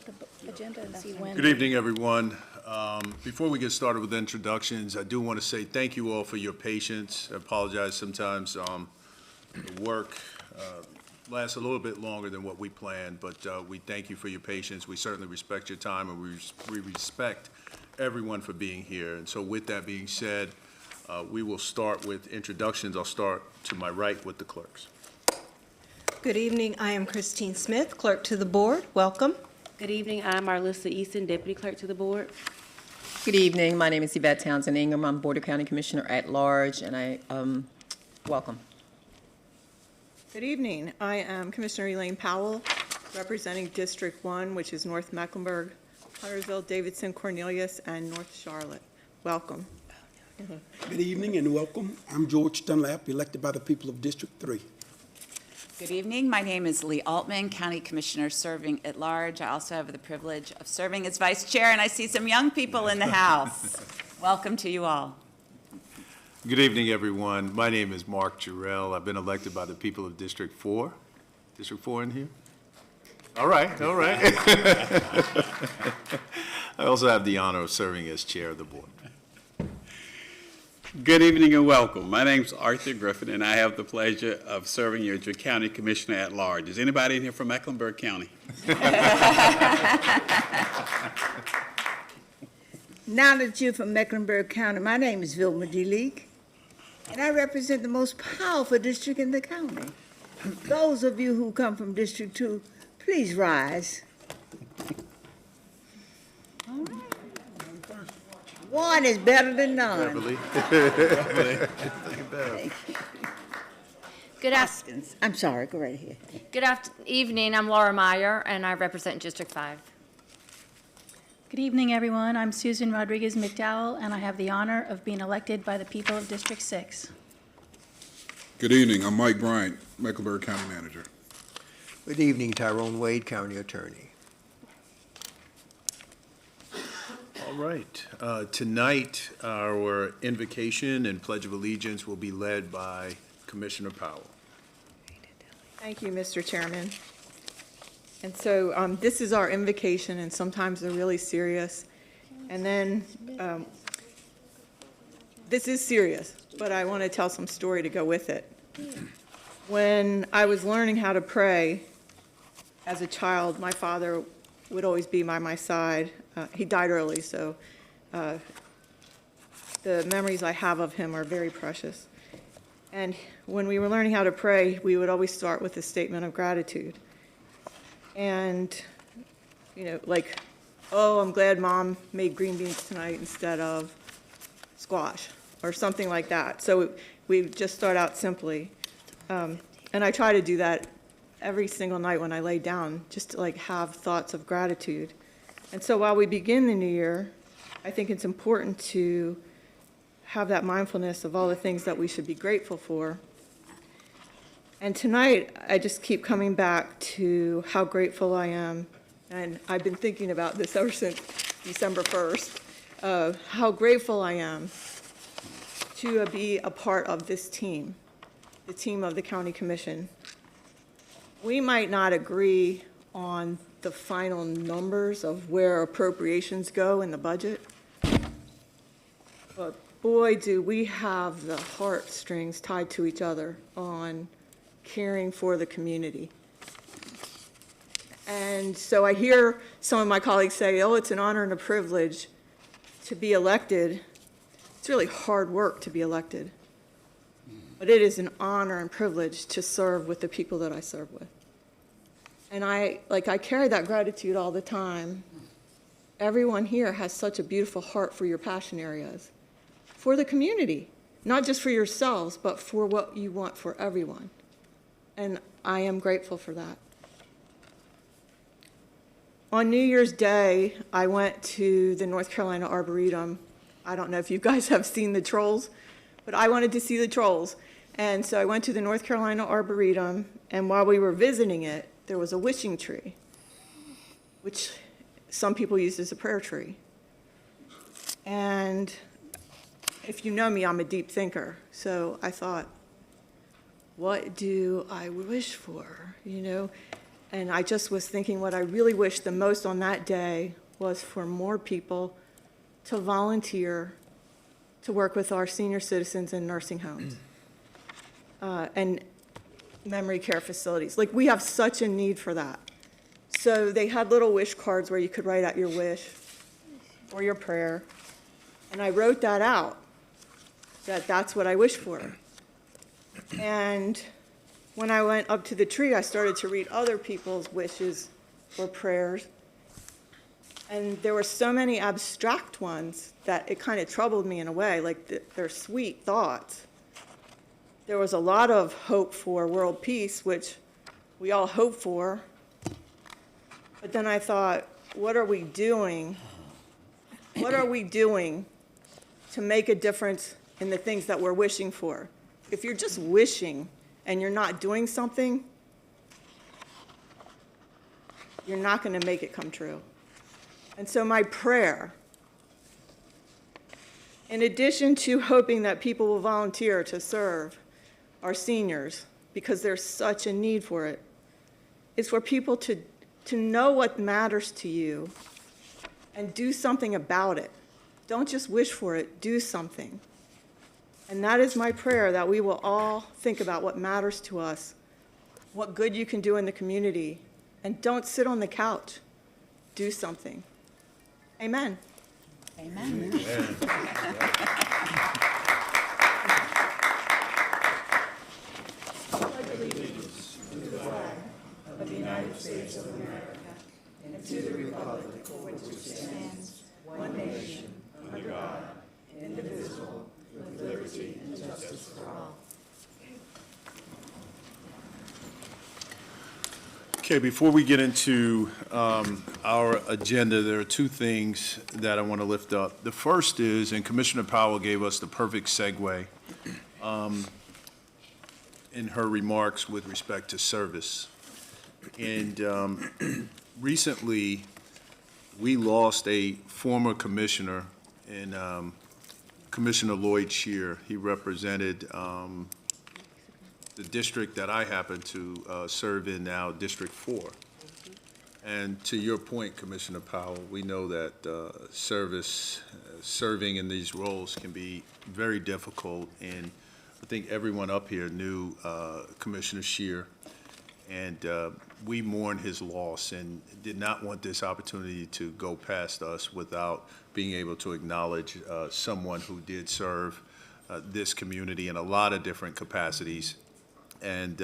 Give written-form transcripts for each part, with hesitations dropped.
at the agenda and see when. Good evening, everyone. Before we get started with introductions, I do want to say thank you all for your patience. I apologize sometimes the work lasts a little bit longer than what we planned, but we thank you for your patience. We certainly respect your time, and we respect everyone for being here. And so with that being said, we will start with introductions. I'll start to my right with the clerks. Good evening. I am Christine Smith, Clerk to the Board. Welcome. Good evening. I'm Marlissa Easton, Deputy Clerk to the Board. Good evening. My name is Yvette Townsend Ingram. I'm Board of County Commissioner at Large, and I welcome. Good evening. I am Commissioner Elaine Powell, representing District 1, which is North Mecklenburg, Huntersville, Davidson, Cornelius, and North Charlotte. Welcome. Good evening and welcome. I'm George Dunlap, elected by the people of District 3. Good evening. My name is Lee Altman, County Commissioner serving at large. I also have the privilege of serving as Vice Chair, and I see some young people in the House. Welcome to you all. Good evening, everyone. My name is Mark Jarrell. I've been elected by the people of District 4. District 4 in here? All right, all right. I also have the honor of serving as Chair of the Board. Good evening and welcome. My name's Arthur Griffin, and I have the pleasure of serving as your County Commissioner at Large. Is anybody in here from Mecklenburg County? Now that you're from Mecklenburg County, my name is Vilma D. Leake, and I represent the most powerful district in the county. Those of you who come from District 2, please rise. All right. One is better than none. Beverly. I'm sorry, go right ahead. Good evening. I'm Laura Meyer, and I represent District 5. Good evening, everyone. I'm Susan Rodriguez McDowell, and I have the honor of being elected by the people of District 6. Good evening. I'm Mike Bryant, Mecklenburg County Manager. Good evening, Tyrone Wade, County Attorney. All right. Tonight, our invocation and Pledge of Allegiance will be led by Commissioner Powell. Thank you, Mr. Chairman. And so this is our invocation, and sometimes they're really serious. And then this is serious, but I want to tell some story to go with it. When I was learning how to pray as a child, my father would always be by my side. He died early, so the memories I have of him are very precious. And when we were learning how to pray, we would always start with a statement of gratitude. And, you know, like, oh, I'm glad Mom made green beans tonight instead of squash, or something like that. So we just start out simply. And I try to do that every single night when I lay down, just to, like, have thoughts of gratitude. And so while we begin the new year, I think it's important to have that mindfulness of all the things that we should be grateful for. And tonight, I just keep coming back to how grateful I am, and I've been thinking about this ever since December 1st, how grateful I am to be a part of this team, the team of the County Commission. We might not agree on the final numbers of where appropriations go in the budget, but boy, do we have the heartstrings tied to each other on caring for the community. And so I hear some of my colleagues say, oh, it's an honor and a privilege to be elected. It's really hard work to be elected, but it is an honor and privilege to serve with the people that I serve with. And I carry that gratitude all the time. Everyone here has such a beautiful heart for your passion areas, for the community, not just for yourselves, but for what you want for everyone. And I am grateful for that. On New Year's Day, I went to the North Carolina Arboretum. I don't know if you guys have seen the trolls, but I wanted to see the trolls. And so I went to the North Carolina Arboretum, and while we were visiting it, there was a wishing tree, which some people use as a prayer tree. And if you know me, I'm a deep thinker. So I thought, what do I wish for? You know, And I just was thinking what I really wished the most on that day was for more people to volunteer to work with our senior citizens in nursing homes and memory care facilities. Like, we have such a need for that. So they had little wish cards where you could write out your wish or your prayer. And I wrote that out, that's what I wish for. And when I went up to the tree, I started to read other people's wishes or prayers. And there were so many abstract ones that it kind of troubled me in a way, like they're sweet thoughts. There was a lot of hope for world peace, which we all hope for. But then I thought, what are we doing? What are we doing to make a difference in the things that we're wishing for? If you're just wishing and you're not doing something, you're not going to make it come true. And so my prayer, in addition to hoping that people will volunteer to serve our seniors, because there's such a need for it, is for people to know what matters to you and do something about it. Don't just wish for it, do something. And that is my prayer, that we will all think about what matters to us, what good you can do in the community, and don't sit on the couch. Do something. Amen. Amen. Okay, before we get into our agenda, there are two things that I want to lift up. The first is, and Commissioner Powell gave us the perfect segue in her remarks with respect to service. And recently, we lost a former commissioner in Commissioner Lloyd Shear. He represented the district that I happen to serve in now, District 4. And to your point, Commissioner Powell, we know that serving in these roles can be very difficult, and I think everyone up here knew Commissioner Shear, and we mourn his loss and did not want this opportunity to go past us without being able to acknowledge someone who did serve this community in a lot of different capacities. And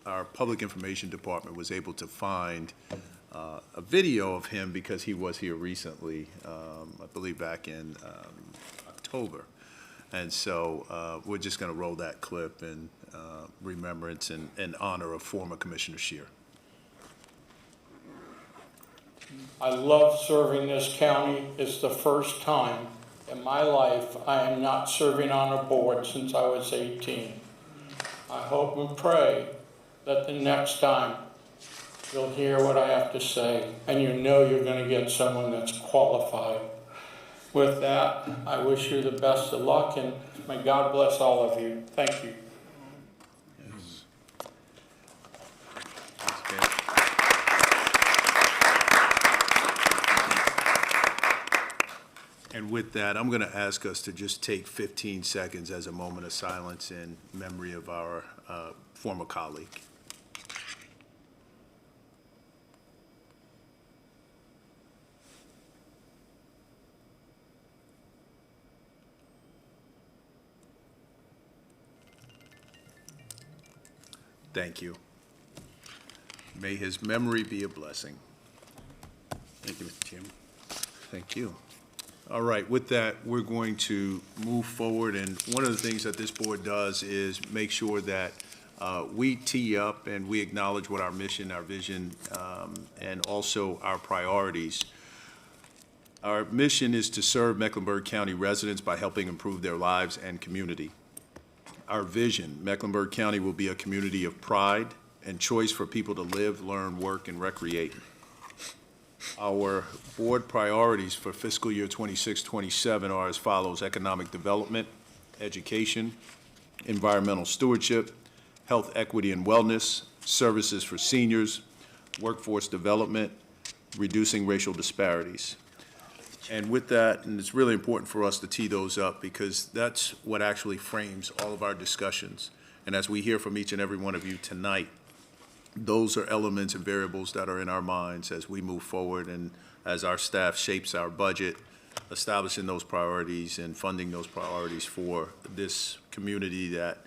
our Public Information Department was able to find a video of him because he was here recently, I believe back in October. And so we're just going to roll that clip in remembrance and honor of former Commissioner Shear. I love serving this county. It's the first time in my life I am not serving on a board since I was 18. I hope and pray that the next time you'll hear what I have to say and you know you're going to get someone that's qualified. With that, I wish you the best of luck and may God bless all of you. Thank you. Yes. And with that, I'm going to ask us to just take 15 seconds as a moment of silence in memory of our former colleague. Thank you. May his memory be a blessing. Thank you, Mr. Chairman. Thank you. All right, with that, we're going to move forward, and one of the things that this board does is make sure that we tee up and we acknowledge what our mission, our vision, and also our priorities. Our mission is to serve Mecklenburg County residents by helping improve their lives and community. Our vision, Mecklenburg County will be a community of pride and choice for people to live, learn, work, and recreate. Our board priorities for fiscal year 26-27 are as follows: economic development, education, environmental stewardship, health equity and wellness, services for seniors, workforce development, reducing racial disparities. And with that, and it's really important for us to tee those up because that's what actually frames all of our discussions. And as we hear from each and every one of you tonight, those are elements and variables that are in our minds as we move forward and as our staff shapes our budget, establishing those priorities and funding those priorities for this community that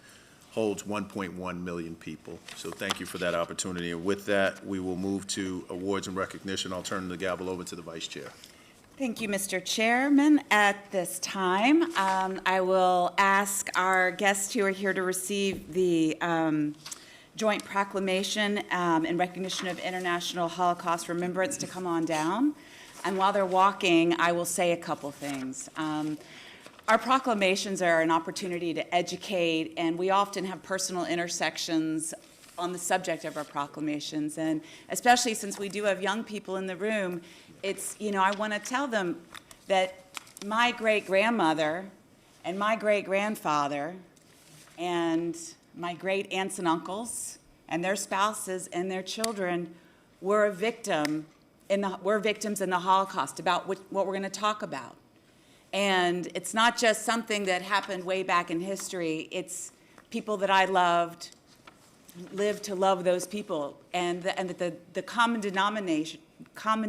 holds 1.1 million people. So thank you for that opportunity. And with that, we will move to awards and recognition. I'll turn the gavel over to the Vice Chair. Thank you, Mr. Chairman. At this time, I will ask our guests who are here to receive the joint proclamation in recognition of International Holocaust Remembrance to come on down. And while they're walking, I will say a couple things. Our proclamations are an opportunity to educate, and we often have personal intersections on the subject of our proclamations. And especially since we do have young people in the room, it's, I want to tell them that my great-grandmother and my great-grandfather and my great-aunts and uncles and their spouses and their children were victims in the Holocaust, about what we're going to talk about. And it's not just something that happened way back in history. It's people that I lived to love those people, and the common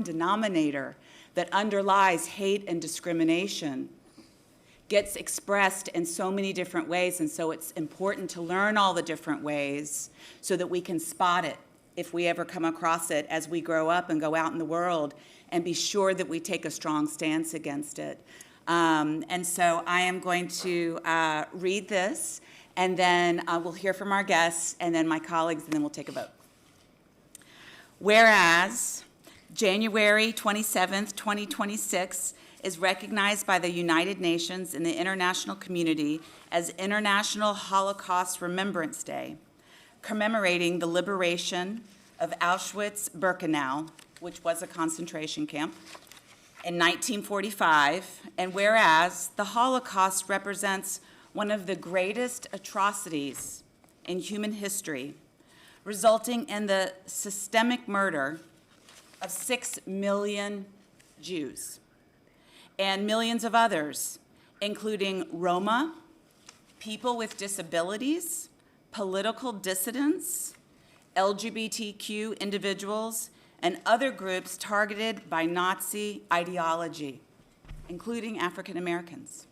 denominator that underlies hate and discrimination gets expressed in so many different ways, and so it's important to learn all the different ways so that we can spot it if we ever come across it as we grow up and go out in the world, and be sure that we take a strong stance against it. And so I am going to read this, and then we'll hear from our guests, and then my colleagues, and then we'll take a vote. Whereas January 27th, 2026 is recognized by the United Nations and the international community as International Holocaust Remembrance Day, commemorating the liberation of Auschwitz-Birkenau, which was a concentration camp, in 1945, and whereas the Holocaust represents one of the greatest atrocities in human history, resulting in the systemic murder of 6 million Jews and millions of others, including Roma, people with disabilities, political dissidents, LGBTQ individuals, and other groups targeted by Nazi ideology, including African Americans.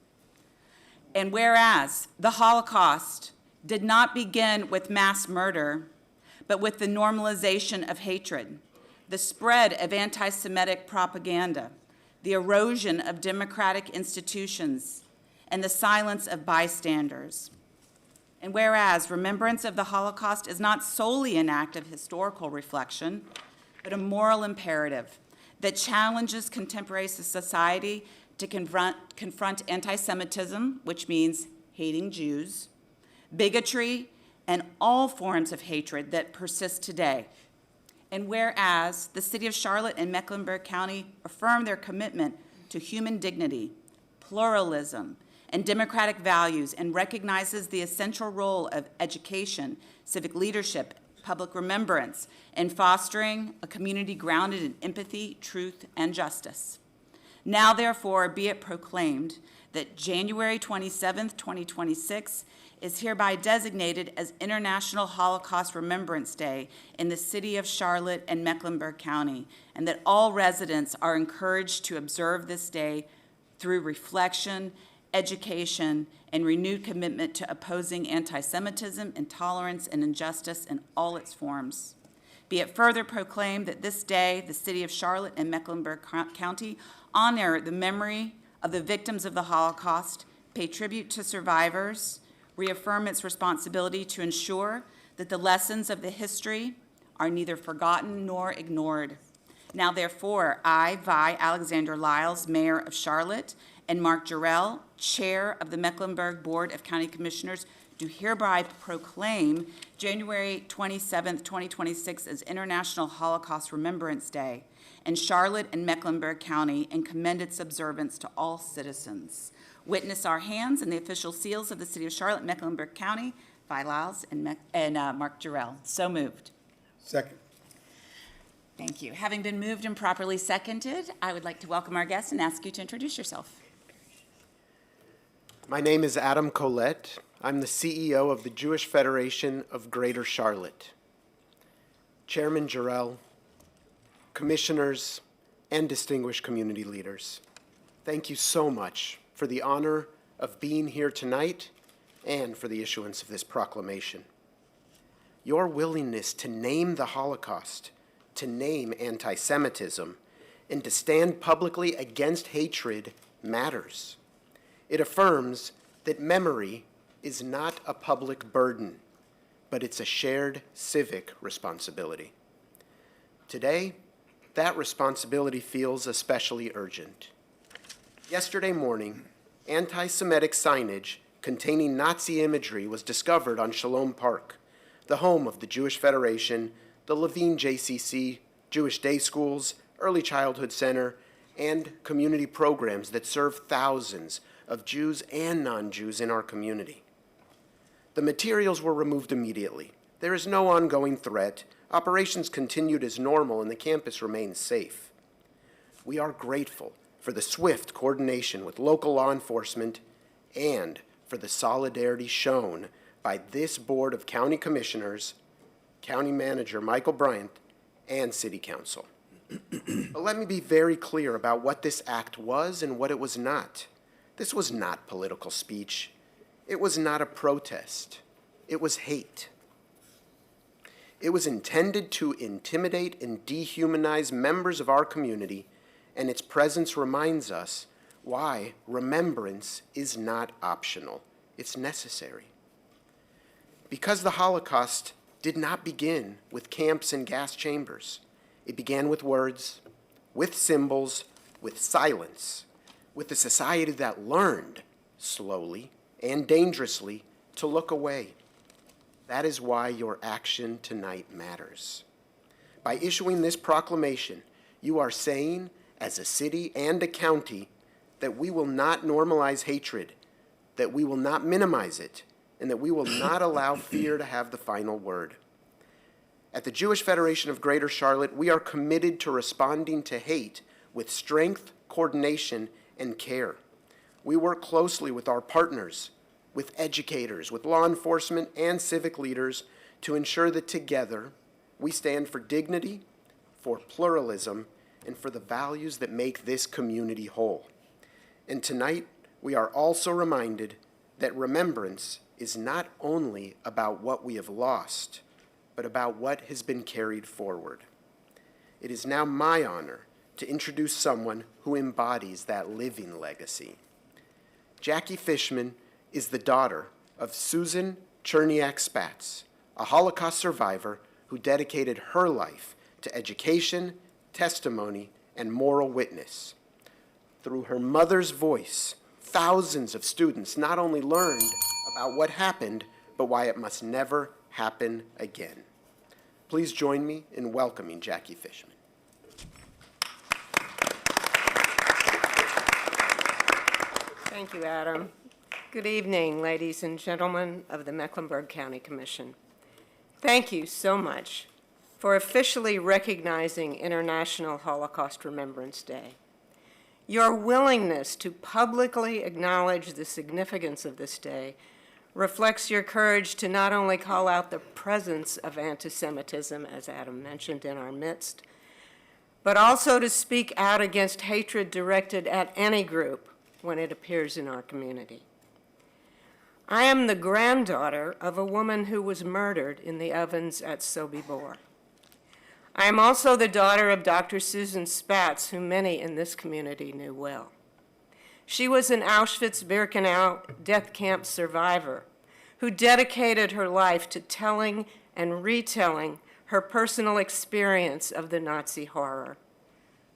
And whereas the Holocaust did not begin with mass murder, but with the normalization of hatred, the spread of anti-Semitic propaganda, the erosion of democratic institutions, and the silence of bystanders. And whereas remembrance of the Holocaust is not solely an act of historical reflection, but a moral imperative that challenges contemporary society to confront anti-Semitism, which means hating Jews, bigotry, and all forms of hatred that persist today. And whereas the City of Charlotte and Mecklenburg County affirm their commitment to human dignity, pluralism, and democratic values, and recognizes the essential role of education, civic leadership, public remembrance, and fostering a community grounded in empathy, truth, and justice. Now, therefore, be it proclaimed that January 27th, 2026 is hereby designated as International Holocaust Remembrance Day in the City of Charlotte and Mecklenburg County, and that all residents are encouraged to observe this day through reflection, education, and renewed commitment to opposing anti-Semitism, intolerance, and injustice in all its forms. Be it further proclaimed that this day, the City of Charlotte and Mecklenburg County honor the memory of the victims of the Holocaust, pay tribute to survivors, reaffirm its responsibility to ensure that the lessons of the history are neither forgotten nor ignored. Now, therefore, I, Vi Alexander Lyles, Mayor of Charlotte, and Mark Jarrell, Chair of the Mecklenburg Board of County Commissioners, do hereby proclaim January 27th, 2026 as International Holocaust Remembrance Day in Charlotte and Mecklenburg County, and commend its observance to all citizens. Witness our hands and the official seals of the City of Charlotte, Mecklenburg County, Vi Lyles and Mark Jarrell. So moved. Second. Thank you. Having been moved and properly seconded, I would like to welcome our guest and ask you to introduce yourself. My name is Adam Collette. I'm the CEO of the Jewish Federation of Greater Charlotte. Chairman Jarrell, commissioners, and distinguished community leaders, thank you so much for the honor of being here tonight and for the issuance of this proclamation. Your willingness to name the Holocaust, to name anti-Semitism, and to stand publicly against hatred matters. It affirms that memory is not a public burden, but it's a shared civic responsibility. Today, that responsibility feels especially urgent. Yesterday morning, anti-Semitic signage containing Nazi imagery was discovered on Shalom Park, the home of the Jewish Federation, the Levine JCC, Jewish Day Schools, Early Childhood Center, and community programs that serve thousands of Jews and non-Jews in our community. The materials were removed immediately. There is no ongoing threat. Operations continued as normal and the campus remains safe. We are grateful for the swift coordination with local law enforcement and for the solidarity shown by this Board of County Commissioners, County Manager Michael Bryant, and City Council. But let me be very clear about what this act was and what it was not. This was not political speech. It was not a protest. It was hate. It was intended to intimidate and dehumanize members of our community, and its presence reminds us why remembrance is not optional. It's necessary. Because the Holocaust did not begin with camps and gas chambers. It began with words, with symbols, with silence, with a society that learned, slowly and dangerously, to look away. That is why your action tonight matters. By issuing this proclamation, you are saying, as a city and a county, that we will not normalize hatred, that we will not minimize it, and that we will not allow fear to have the final word. At the Jewish Federation of Greater Charlotte, we are committed to responding to hate with strength, coordination, and care. We work closely with our partners, with educators, with law enforcement, and civic leaders to ensure that together we stand for dignity, for pluralism, and for the values that make this community whole. And tonight, we are also reminded that remembrance is not only about what we have lost, but about what has been carried forward. It is now my honor to introduce someone who embodies that living legacy. Jackie Fishman is the daughter of Susan Cherniak Spatz, a Holocaust survivor who dedicated her life to education, testimony, and moral witness. Through her mother's voice, thousands of students not only learned about what happened, but why it must never happen again. Please join me in welcoming Jackie Fishman. Thank you, Adam. Good evening, ladies and gentlemen of the Mecklenburg County Commission. Thank you so much for officially recognizing International Holocaust Remembrance Day. Your willingness to publicly acknowledge the significance of this day reflects your courage to not only call out the presence of anti-Semitism, as Adam mentioned, in our midst, but also to speak out against hatred directed at any group when it appears in our community. I am the granddaughter of a woman who was murdered in the ovens at Sobibor. I am also the daughter of Dr. Susan Spatz, who many in this community knew well. She was an Auschwitz-Birkenau death camp survivor who dedicated her life to telling and retelling her personal experience of the Nazi horror,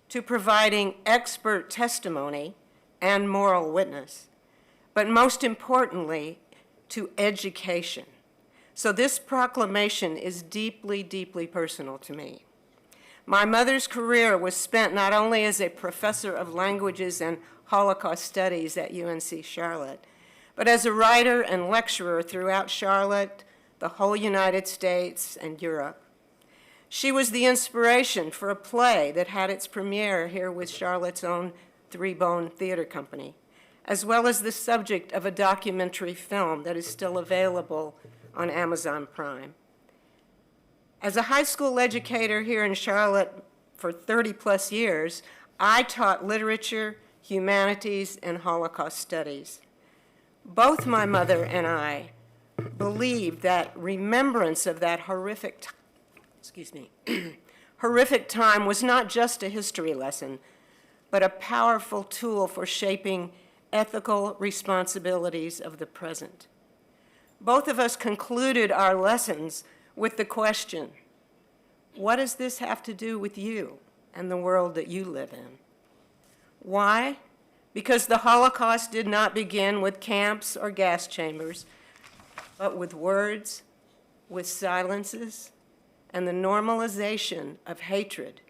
to providing expert testimony and moral witness, but most importantly, to education. So this proclamation is deeply, deeply personal to me. My mother's career was spent not only as a professor of languages and Holocaust studies at UNC Charlotte, but as a writer and lecturer throughout Charlotte, the whole United States, and Europe. She was the inspiration for a play that had its premiere here with Charlotte's own Three Bone Theater Company, as well as the subject of a documentary film that is still available on Amazon Prime. As a high school educator here in Charlotte for 30-plus years, I taught literature, humanities, and Holocaust studies. Both my mother and I believed that remembrance of that horrific time was not just a history lesson, but a powerful tool for shaping ethical responsibilities of the present. Both of us concluded our lessons with the question, what does this have to do with you and the world that you live in? Why? Because the Holocaust did not begin with camps or gas chambers, but with words, with silences, and the normalization of hatred.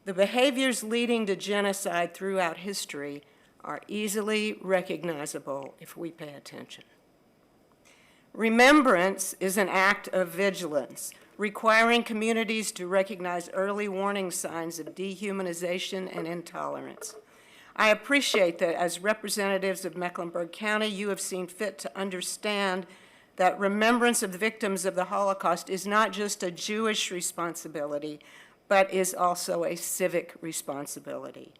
The behaviors leading to genocide throughout history are easily recognizable if we pay attention. Remembrance is an act of vigilance, requiring communities to recognize early warning signs of dehumanization and intolerance. I appreciate that as representatives of Mecklenburg County, you have seen fit to understand that remembrance of the victims of the Holocaust is not just a Jewish responsibility, but is also a civic responsibility.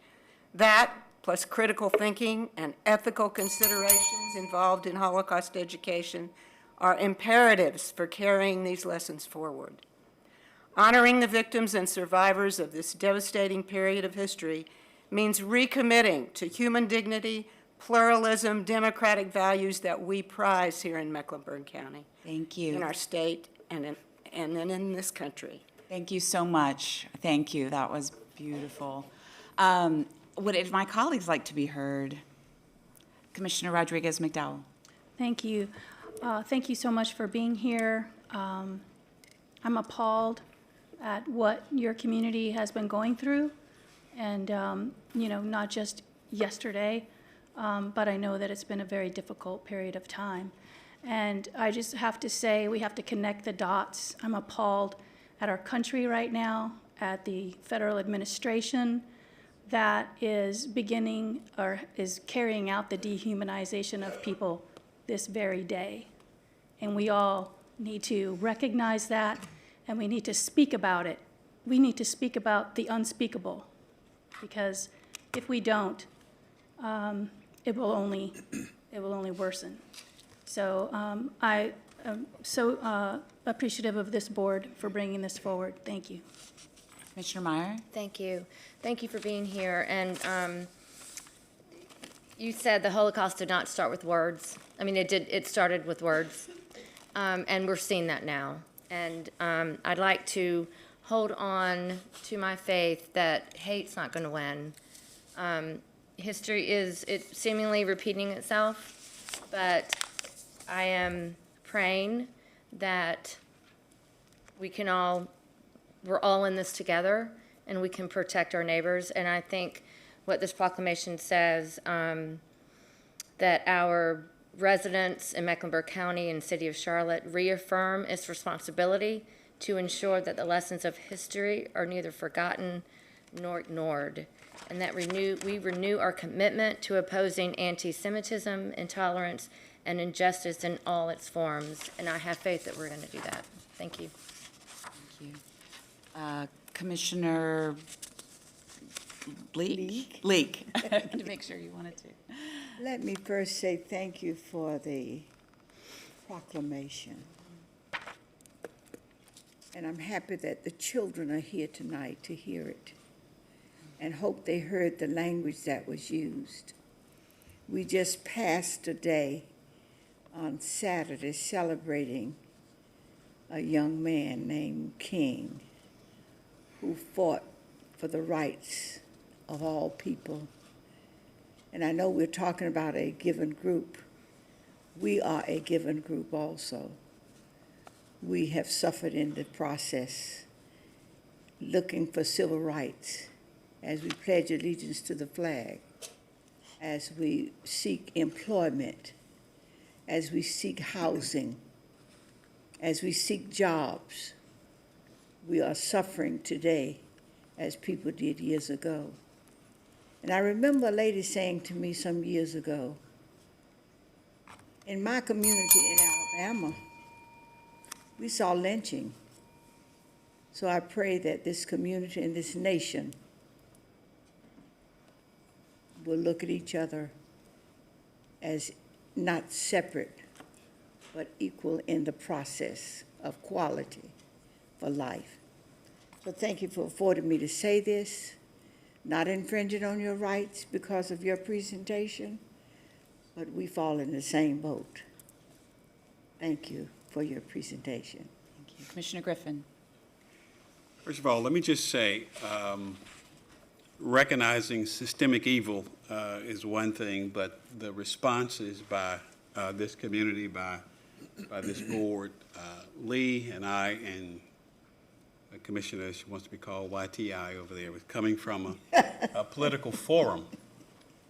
That, plus critical thinking and ethical considerations involved in Holocaust education, are imperatives for carrying these lessons forward. Honoring the victims and survivors of this devastating period of history means recommitting to human dignity, pluralism, democratic values that we prize here in Mecklenburg County. Thank you. In our state and then in this country. Thank you so much. Thank you. That was beautiful. Would my colleagues like to be heard? Commissioner Rodriguez McDowell. Thank you. Thank you so much for being here. I'm appalled at what your community has been going through, and not just yesterday, but I know that it's been a very difficult period of time. And I just have to say, we have to connect the dots. I'm appalled at our country right now, at the federal administration that is beginning or is carrying out the dehumanization of people this very day. And we all need to recognize that, and we need to speak about it. We need to speak about the unspeakable, because if we don't, it will only worsen. So I am so appreciative of this board for bringing this forward. Thank you. Commissioner Meyer. Thank you. Thank you for being here. And you said the Holocaust did not start with words. I mean, it did. It started with words, and we're seeing that now. And I'd like to hold on to my faith that hate's not going to win. History is seemingly repeating itself, but I am praying that we're all in this together, and we can protect our neighbors. And I think what this proclamation says, that our residents in Mecklenburg County and City of Charlotte reaffirm its responsibility to ensure that the lessons of history are neither forgotten nor ignored, and that we renew our commitment to opposing anti-Semitism, intolerance, and injustice in all its forms. And I have faith that we're going to do that. Thank you. Thank you. Commissioner Leek? Leek. To make sure you wanted to. Let me first say thank you for the proclamation. And I'm happy that the children are here tonight to hear it, and hope they heard the language that was used. We just passed a day on Saturday celebrating a young man named King who fought for the rights of all people. And I know we're talking about a given group. We are a given group also. We have suffered in the process, looking for civil rights as we pledge allegiance to the flag, as we seek employment, as we seek housing, as we seek jobs. we are suffering today as people did years ago. And I remember a lady saying to me some years ago, in my community in Alabama, we saw lynching. So I pray that this community and this nation will look at each other as not separate, but equal in the process of quality for life. So thank you for affording me to say this, not infringing on your rights because of your presentation, but we fall in the same boat. Thank you for your presentation. Thank you. Commissioner Griffin. First of all, let me just say, recognizing systemic evil is one thing, but the responses by this community, by this board, Lee and I and a commissioner, she wants to be called YTI over there, was coming from a political forum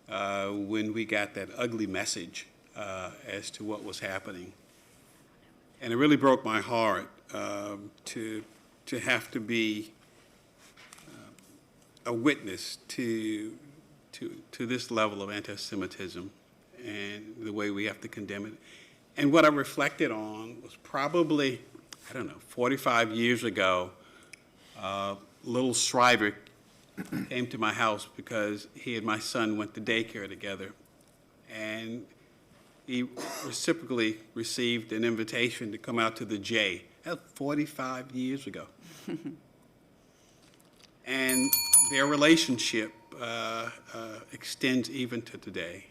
when we got that ugly message as to what was happening. And it really broke my heart to have to be a witness to this level of anti-Semitism and the way we have to condemn it. And what I reflected on was probably, I don't know, 45 years ago, little Shriver came to my house because he and my son went to daycare together. And he reciprocally received an invitation to come out to the J. That was 45 years ago. And their relationship extends even to today.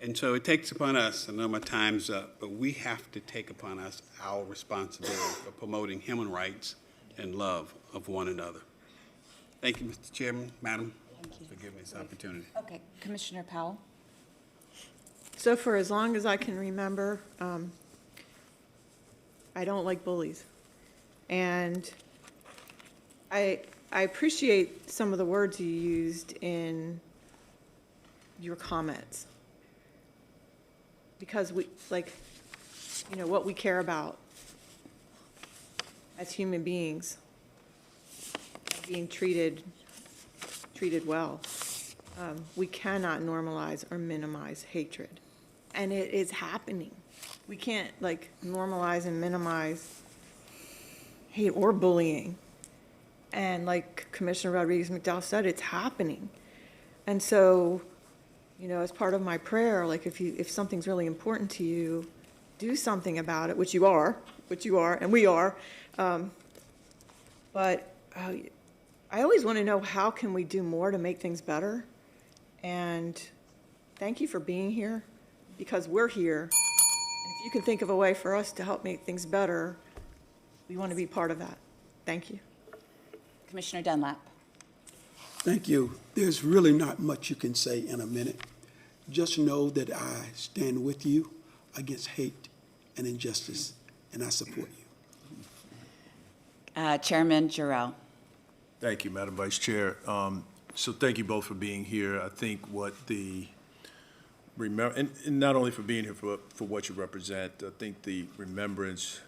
And so it takes upon us, I know my time's up, but we have to take upon us our responsibility for promoting human rights and love of one another. Thank you, Mr. Chairman, Madam, for giving me this opportunity. Okay, Commissioner Powell. So for as long as I can remember, I don't like bullies. And I appreciate some of the words you used in your comments. Because we, like, you know, what we care about as human beings, being treated well. We cannot normalize or minimize hatred. And it is happening. We can't, like, normalize and minimize hate or bullying. And like Commissioner Rodriguez-McDowell said, it's happening. And so, you know, as part of my prayer, like if something's really important to you, do something about it, which you are, and we are. But I always want to know, how can we do more to make things better? And thank you for being here, because we're here. And if you can think of a way for us to help make things better, we want to be part of that. Thank you. Commissioner Dunlap. Thank you. There's really not much you can say in a minute. Just know that I stand with you against hate and injustice, and I support you. Chairman Jarrell. Thank you, Madam Vice Chair. So thank you both for being here. I think what and not only for being here, for what you represent, I think the remembrance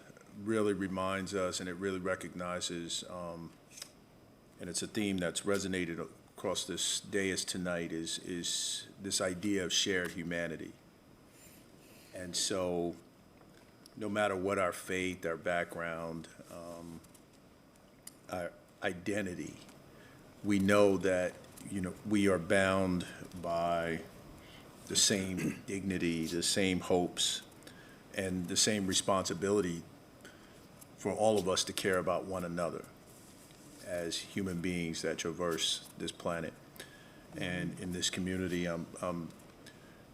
really reminds us, and it really recognizes, and it's a theme that's resonated across this dais tonight, is this idea of shared humanity. And so no matter what our faith, our background, our identity, we know that, you know, we are bound by the same dignity, the same hopes, and the same responsibility for all of us to care about one another as human beings that traverse this planet. And in this community, I'm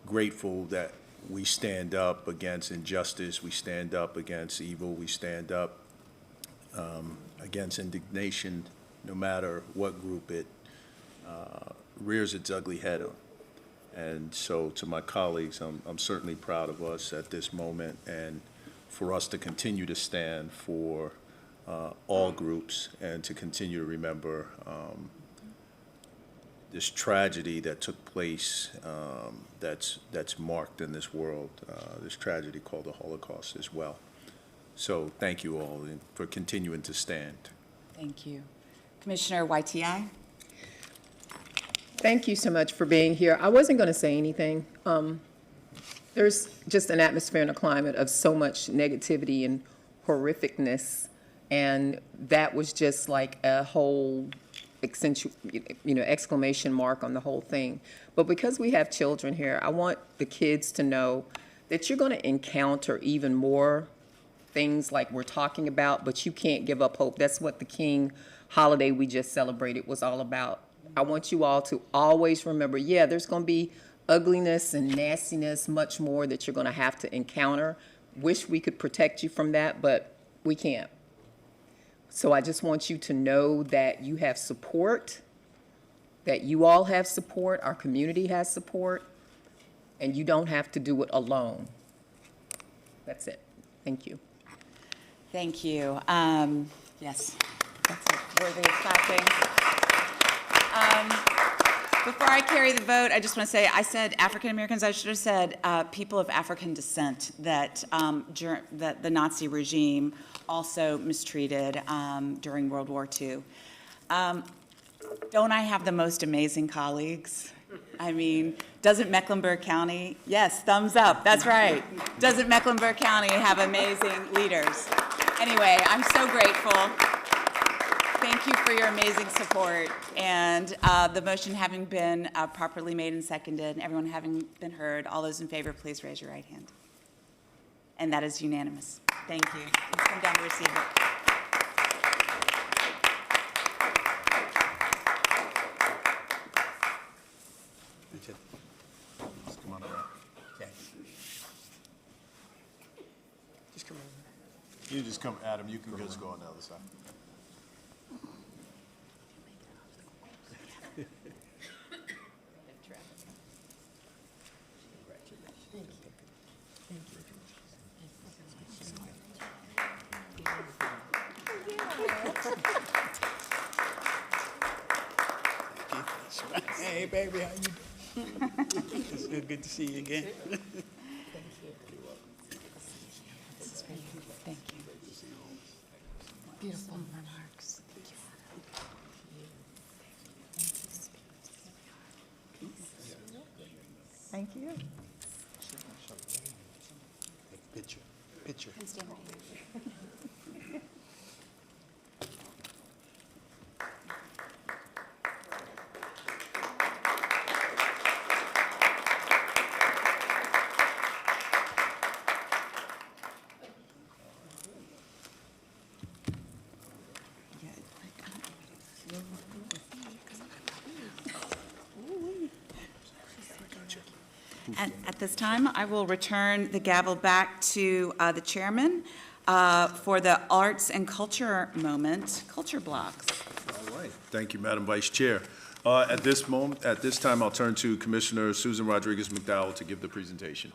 grateful that we stand up against injustice, we stand up against evil, we stand up against indignation, no matter what group it rears its ugly head on. And so to my colleagues, I'm certainly proud of us at this moment, and for us to continue to stand for all groups and to continue to remember this tragedy that took place, that's marked in this world, this tragedy called the Holocaust as well. So thank you all for continuing to stand. Thank you. Commissioner YTI? Thank you so much for being here. I wasn't going to say anything. There's just an atmosphere and a climate of so much negativity and horrificness, and that was just like a whole exclamation mark on the whole thing. But because we have children here, I want the kids to know that you're going to encounter even more things like we're talking about, but you can't give up hope. That's what the King holiday we just celebrated was all about. I want you all to always remember, yeah, there's going to be ugliness and nastiness, much more that you're going to have to encounter. Wish we could protect you from that, but we can't. So I just want you to know that you have support, that you all have support, our community has support, and you don't have to do it alone. That's it. Thank you. Thank you. Yes, that's it. Worthy of clapping. Before I carry the vote, I just want to say, I said African Americans, I should have said people of African descent that, that the Nazi regime also mistreated during World War II. Don't I have the most amazing colleagues? I mean, doesn't Mecklenburg County, yes, thumbs up, that's right. Doesn't Mecklenburg County have amazing leaders? Anyway, I'm so grateful. Thank you for your amazing support, and the motion having been properly made and seconded, and everyone having been heard, all those in favor, please raise your right hand. And that is unanimous. Thank you. Please come down to receive it. Come on around. Just come over. You just come, Adam, you can just go on the other side. Hey, baby, how you doing? It's good to see you again. Thank you. Beautiful remarks. Thank you. Picture. And at this time, I will return the gavel back to the chairman for the arts and culture moment, culture blocks. All right. Thank you, Madam Vice Chair. At this time, I'll turn to Commissioner Susan Rodriguez McDowell to give the presentation.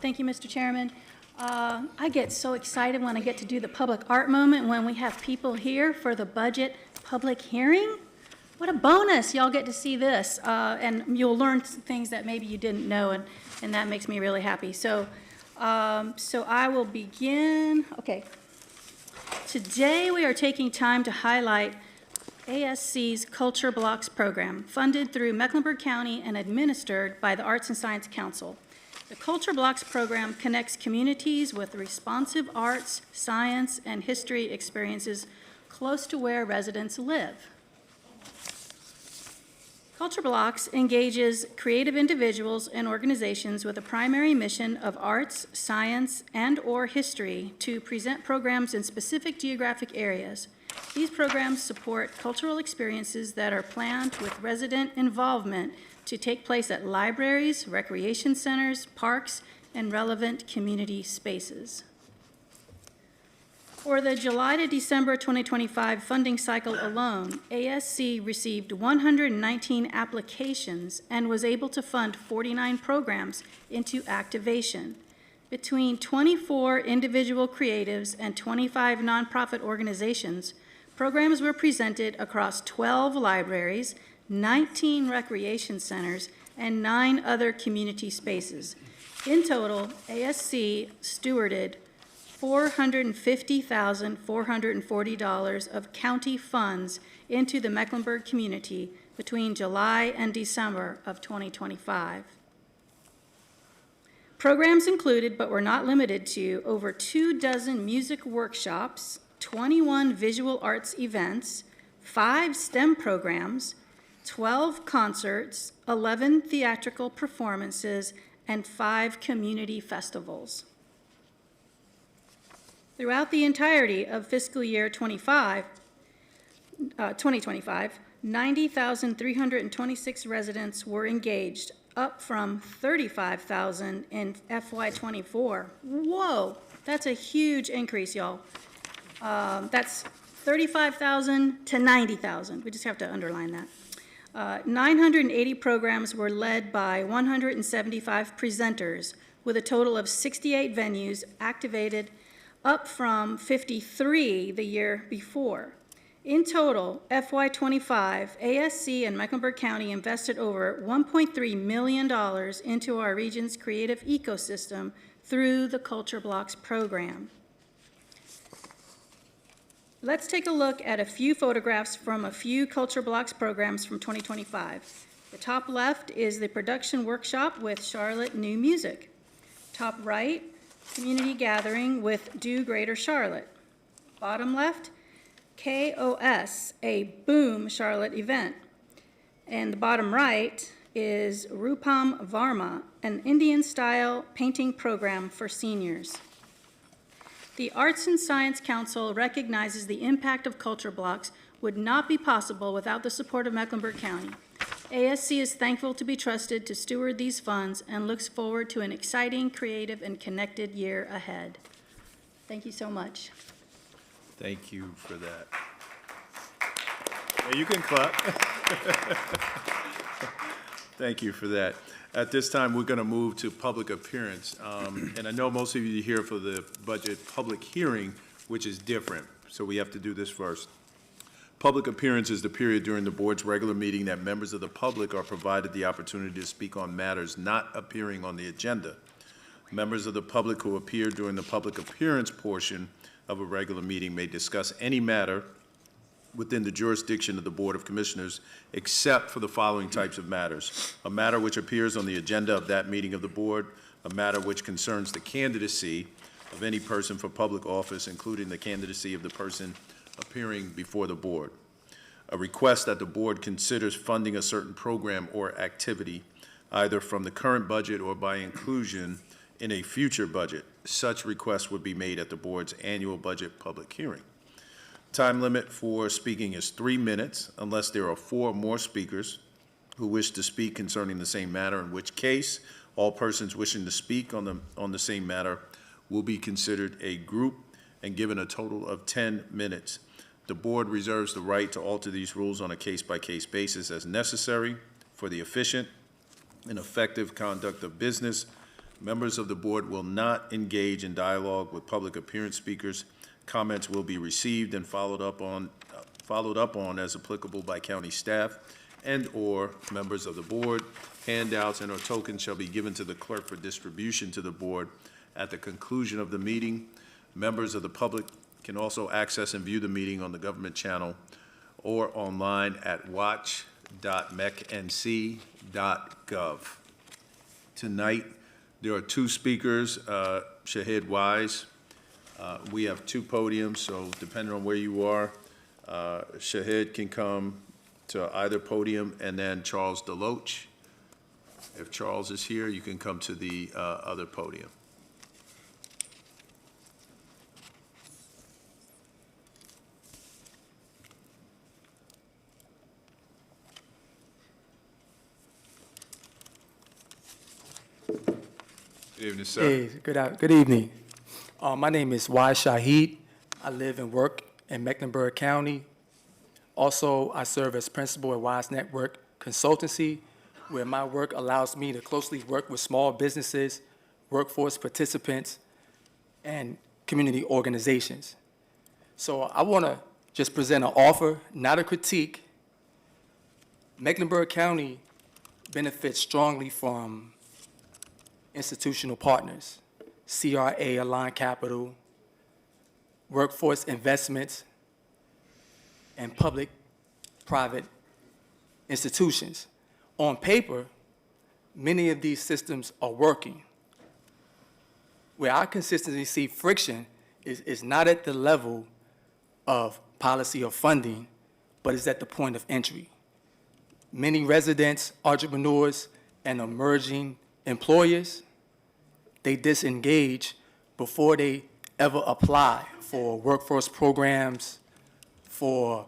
Thank you, Mr. Chairman. I get so excited when I get to do the public art moment when we have people here for the budget public hearing. What a bonus. Y'all get to see this, and you'll learn things that maybe you didn't know, and that makes me really happy. So I will begin. Okay. Today we are taking time to highlight ASC's Culture Blocks program, funded through Mecklenburg County and administered by the Arts and Science Council. The Culture Blocks program connects communities with responsive arts, science, and history experiences close to where residents live. Culture Blocks engages creative individuals and organizations with a primary mission of arts, science, and/or history to present programs in specific geographic areas. These programs support cultural experiences that are planned with resident involvement to take place at libraries, recreation centers, parks, and relevant community spaces. For the July to December 2025 funding cycle alone, ASC received 119 applications and was able to fund 49 programs into activation. Between 24 individual creatives and 25 nonprofit organizations, programs were presented across 12 libraries, 19 recreation centers, and 9 other community spaces. In total, ASC stewarded $450,440 of county funds into the Mecklenburg community between July and December of 2025. Programs included, but were not limited to, over 24 music workshops, 21 visual arts events, 5 STEM programs, 12 concerts, 11 theatrical performances, and 5 community festivals. Throughout the entirety of fiscal year 2025, 90,326 residents were engaged, up from 35,000 in FY24. Whoa, that's a huge increase, y'all. That's 35,000 to 90,000. We just have to underline that. 980 programs were led by 175 presenters, with a total of 68 venues activated, up from 53 the year before. In total, FY25, ASC and Mecklenburg County invested over $1.3 million into our region's creative ecosystem through the Culture Blocks program. Let's take a look at a few photographs from a few Culture Blocks programs from 2025. The top left is the production workshop with Charlotte New Music. Top right, community gathering with Do Greater Charlotte. Bottom left, KOS, a Boom Charlotte event. And the bottom right is Rupam Varma, an Indian-style painting program for seniors. The Arts and Science Council recognizes the impact of Culture Blocks would not be possible without the support of Mecklenburg County. ASC is thankful to be trusted to steward these funds and looks forward to an exciting, creative, and connected year ahead. Thank you so much. Thank you for that. Yeah, you can clap. Thank you for that. At this time, we're going to move to public appearance. And I know most of you are here for the budget public hearing, which is different, so we have to do this first. Public appearance is the period during the board's regular meeting that members of the public are provided the opportunity to speak on matters not appearing on the agenda. Members of the public who appear during the public appearance portion of a regular meeting may discuss any matter within the jurisdiction of the Board of Commissioners, except for the following types of matters: a matter which appears on the agenda of that meeting of the board, a matter which concerns the candidacy of any person for public office, including the candidacy of the person appearing before the board, a request that the board considers funding a certain program or activity, either from the current budget or by inclusion in a future budget. Such requests would be made at the board's annual budget public hearing. Time limit for speaking is 3 minutes unless there are 4 or more speakers who wish to speak concerning the same matter, in which case all persons wishing to speak on the same matter will be considered a group and given a total of 10 minutes. The board reserves the right to alter these rules on a case-by-case basis as necessary for the efficient and effective conduct of business. Members of the board will not engage in dialogue with public appearance speakers. Comments will be received and followed up on as applicable by county staff and/or members of the board. Handouts and/or tokens shall be given to the clerk for distribution to the board at the conclusion of the meeting. Members of the public can also access and view the meeting on the government channel or online at watch.mecnc.gov. Tonight, there are 2 speakers, Shahid Wise. We have 2 podiums, so depending on where you are, Shahid can come to either podium, and then Charles Deloach. If Charles is here, you can come to the other podium. Good evening, sir. Hey, good evening. My name is Wais Shahid. I live and work in Mecklenburg County. Also, I serve as principal at Wise Network Consultancy, where my work allows me to closely work with small businesses, workforce participants, and community organizations. So I want to just present an offer, not a critique. Mecklenburg County benefits strongly from institutional partners, CRA Aligned Capital, workforce investments, and public-private institutions. On paper, many of these systems are working. Where I consistently see friction is not at the level of policy or funding, but it's at the point of entry. Many residents, entrepreneurs, and emerging employers, they disengage before they ever apply for workforce programs, for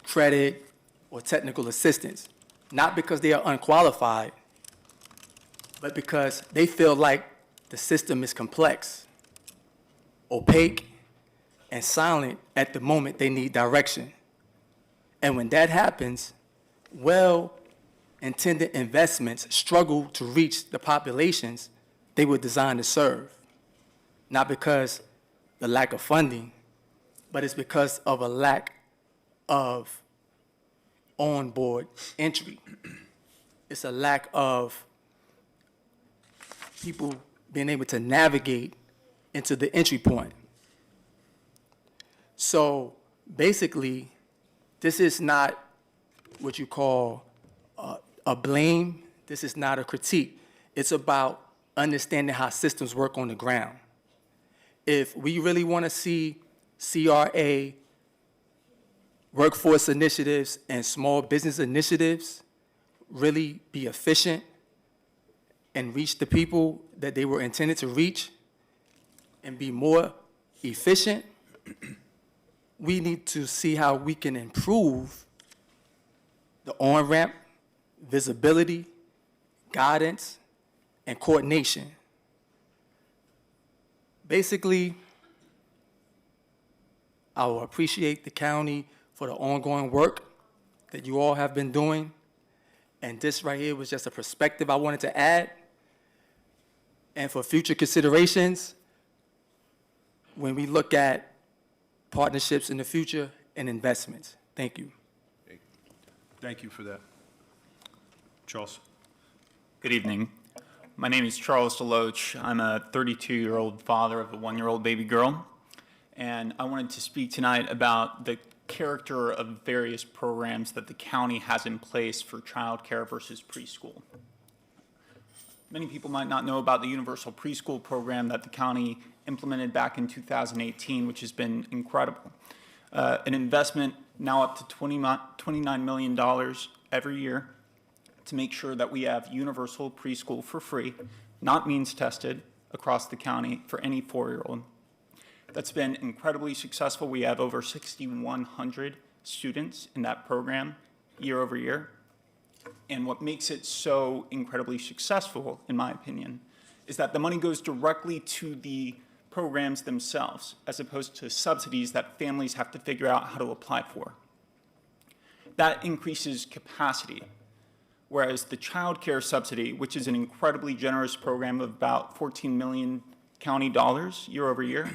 credit, or technical assistance. Not because they are unqualified, but because they feel like the system is complex, opaque, and silent at the moment they need direction. And when that happens, well-intended investments struggle to reach the populations they were designed to serve. Not because the lack of funding, but it's because of a lack of on-board entry. It's a lack of people being able to navigate into the entry point. So basically, this is not what you call a blame. This is not a critique. It's about understanding how systems work on the ground. If we really want to see CRA, workforce initiatives, and small business initiatives really be efficient and reach the people that they were intended to reach and be more efficient, we need to see how we can improve the on-ramp, visibility, guidance, and coordination. Basically, I will appreciate the county for the ongoing work that you all have been doing. And this right here was just a perspective I wanted to add. And for future considerations, when we look at partnerships in the future and investments. Thank you. Thank you for that. Charles. Good evening. My name is Charles Deloach. I'm a 32-year-old father of a 1-year-old baby girl. And I wanted to speak tonight about the character of various programs that the county has in place for childcare versus preschool. Many people might not know about the universal preschool program that the county implemented back in 2018, which has been incredible. An investment now up to $29 million every year to make sure that we have universal preschool for free, not means tested, across the county for any 4-year-old. That's been incredibly successful. We have over 6,100 students in that program year over year. And what makes it so incredibly successful, in my opinion, is that the money goes directly to the programs themselves, as opposed to subsidies that families have to figure out how to apply for. That increases capacity, whereas the child care subsidy, which is an incredibly generous program of about $14 million county dollars year over year,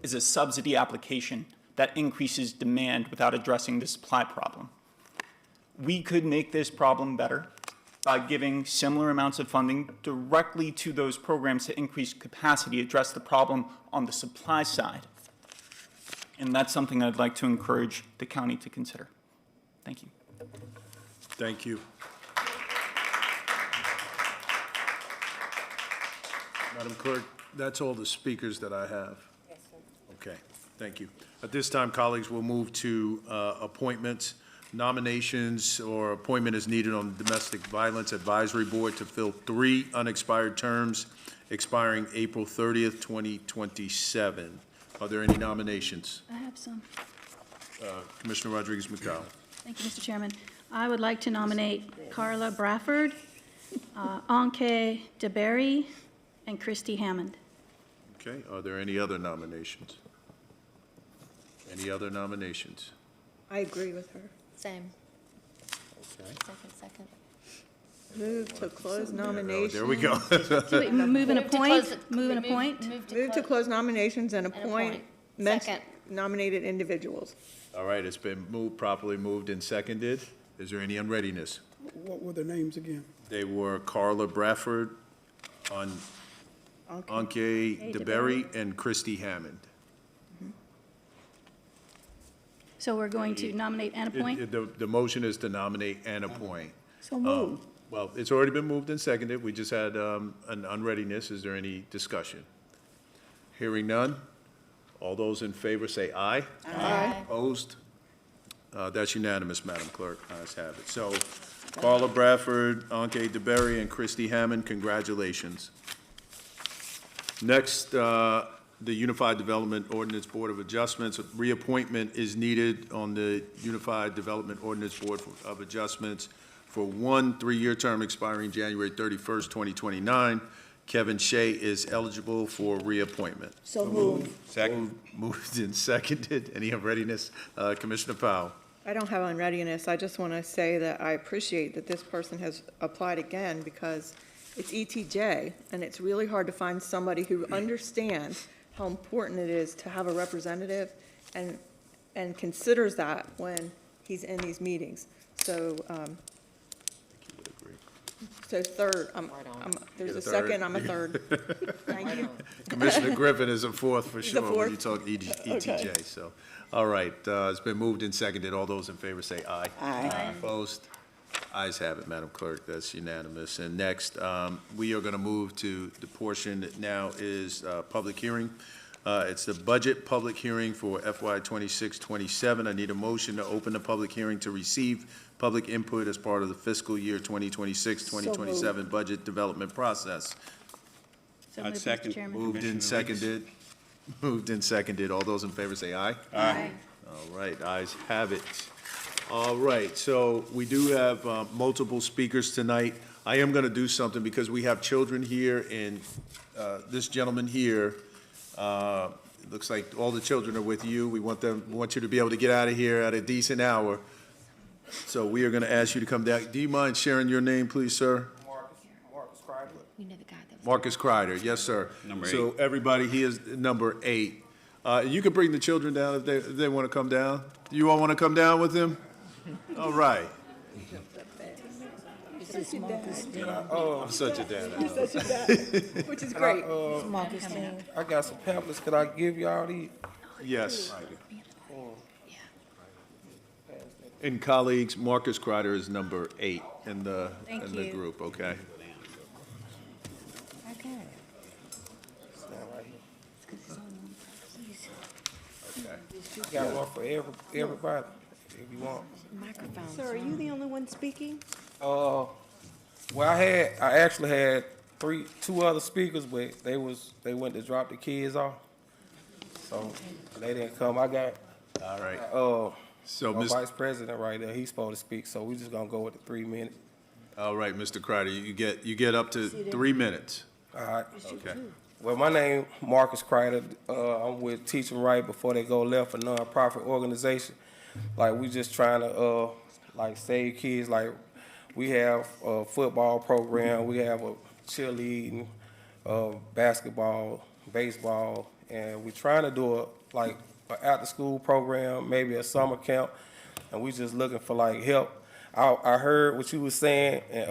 is a subsidy application that increases demand without addressing the supply problem. We could make this problem better by giving similar amounts of funding directly to those programs to increase capacity, address the problem on the supply side. And that's something I'd like to encourage the county to consider. Thank you. Thank you. Madam Clerk, that's all the speakers that I have. Yes, sir. Okay, thank you. At this time, colleagues, we'll move to appointments. Nominations or appointment is needed on the Domestic Violence Advisory Board to fill 3 unexpired terms expiring April 30th, 2027. Are there any nominations? I have some. Commissioner Rodriguez-McDowell. Thank you, Mr. Chairman. I would like to nominate Carla Bradford, Anke DeBerry, and Christy Hammond. Okay, are there any other nominations? Any other nominations? I agree with her. Same. Okay. Second. Move to close nominations. There we go. Do we move and appoint? Move and appoint? Move to close nominations and appoint Second. nominated individuals. All right, it's been properly moved and seconded. Is there any unreadiness? What were the names again? They were Carla Bradford, Anke DeBerry, and Christy Hammond. So we're going to nominate and appoint? The motion is to nominate and appoint. So moved. Well, it's already been moved and seconded. We just had an unreadiness. Is there any discussion? Hearing none. All those in favor say aye. Aye. Opposed? That's unanimous, Madam Clerk. Ayes have it. So Carla Bradford, Anke DeBerry, and Christy Hammond, congratulations. Next, the Unified Development Ordinance Board of Adjustments. Reappointment is needed on the Unified Development Ordinance Board of Adjustments for one 3-year term expiring January 31st, 2029. Kevin Shea is eligible for reappointment. So moved. Second. Moved and seconded. Any unreadiness? Commissioner Powell. I don't have unreadiness. I just want to say that I appreciate that this person has applied again because it's ETJ, and it's really hard to find somebody who understands how important it is to have a representative and considers that when he's in these meetings. So, so third, there's a second, I'm a third. Thank you. Commissioner Griffin is a fourth for He's a sure when you fourth? talk ETJ, so. All right, it's been moved and seconded. All those in favor say aye. Aye. Opposed? Ayes have it, Madam Clerk. That's unanimous. And next, we are going to move to the portion that now is public hearing. It's the budget public hearing for FY 26-27. I need a motion to open the public hearing to receive public input as part of the fiscal year 2026-2027 budget development process. So I'd moved, Mr. second. Chairman. Moved and seconded. Moved and seconded. All those in favor say aye. Aye. All right, ayes have it. All right, so we do have multiple speakers tonight. I am going to do something because we have children here, and this gentleman here, it looks like all the children are with you. We want you to be able to get out of here at a decent hour. So we are going to ask you to come down. Do you mind sharing your name, please, sir? Marcus Kreider. You know the guy that was. Marcus Kreider, yes, sir. Number So everybody, he is number 8. You can bring the children down if they want to come down. Do you all want to come down with them? All right. I'm such a dad. Which is great. I got some pamphlets. Could I give y'all these? Yes. And colleagues, Marcus Kreider is number 8 in the you. group, okay? Okay. Got one for everybody, if you want. Sir, are you the only one speaking? Well, I actually had two other speakers, but they went to drop the kids off, so they didn't come. I got All right. So, my Ms. vice president right there. He's supposed to speak, so we just gonna go with the 3 minutes. All right, Mr. Kreider, you get up to 3 minutes. All right. Okay. Well, my name Marcus Kreider. I'm with Teach 'em Right Before They Go Left, a nonprofit organization. Like, we just trying to like save kids. Like, we have a football program, we have a cheerleading, basketball, baseball, and we're trying to do like an after-school program, maybe a summer camp, and we just looking for like help. I heard what you was saying, and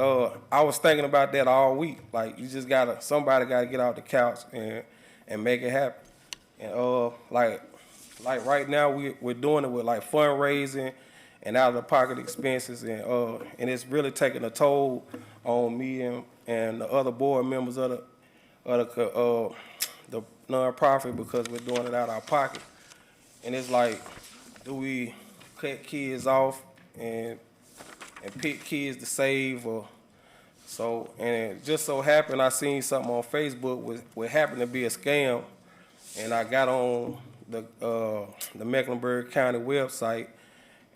I was thinking about that all week. Like, you just somebody gotta get out the couch and make it happen. And like right now we're doing it with like fundraising and out of the pocket expenses, and it's really taking a toll on me and the other board members of the nonprofit, because we're doing it out of our pocket. And it's like, do we cut kids off and pick kids to save, or so? And it just so happened I seen something on Facebook what happened to be a scam, and I got on the Mecklenburg County website,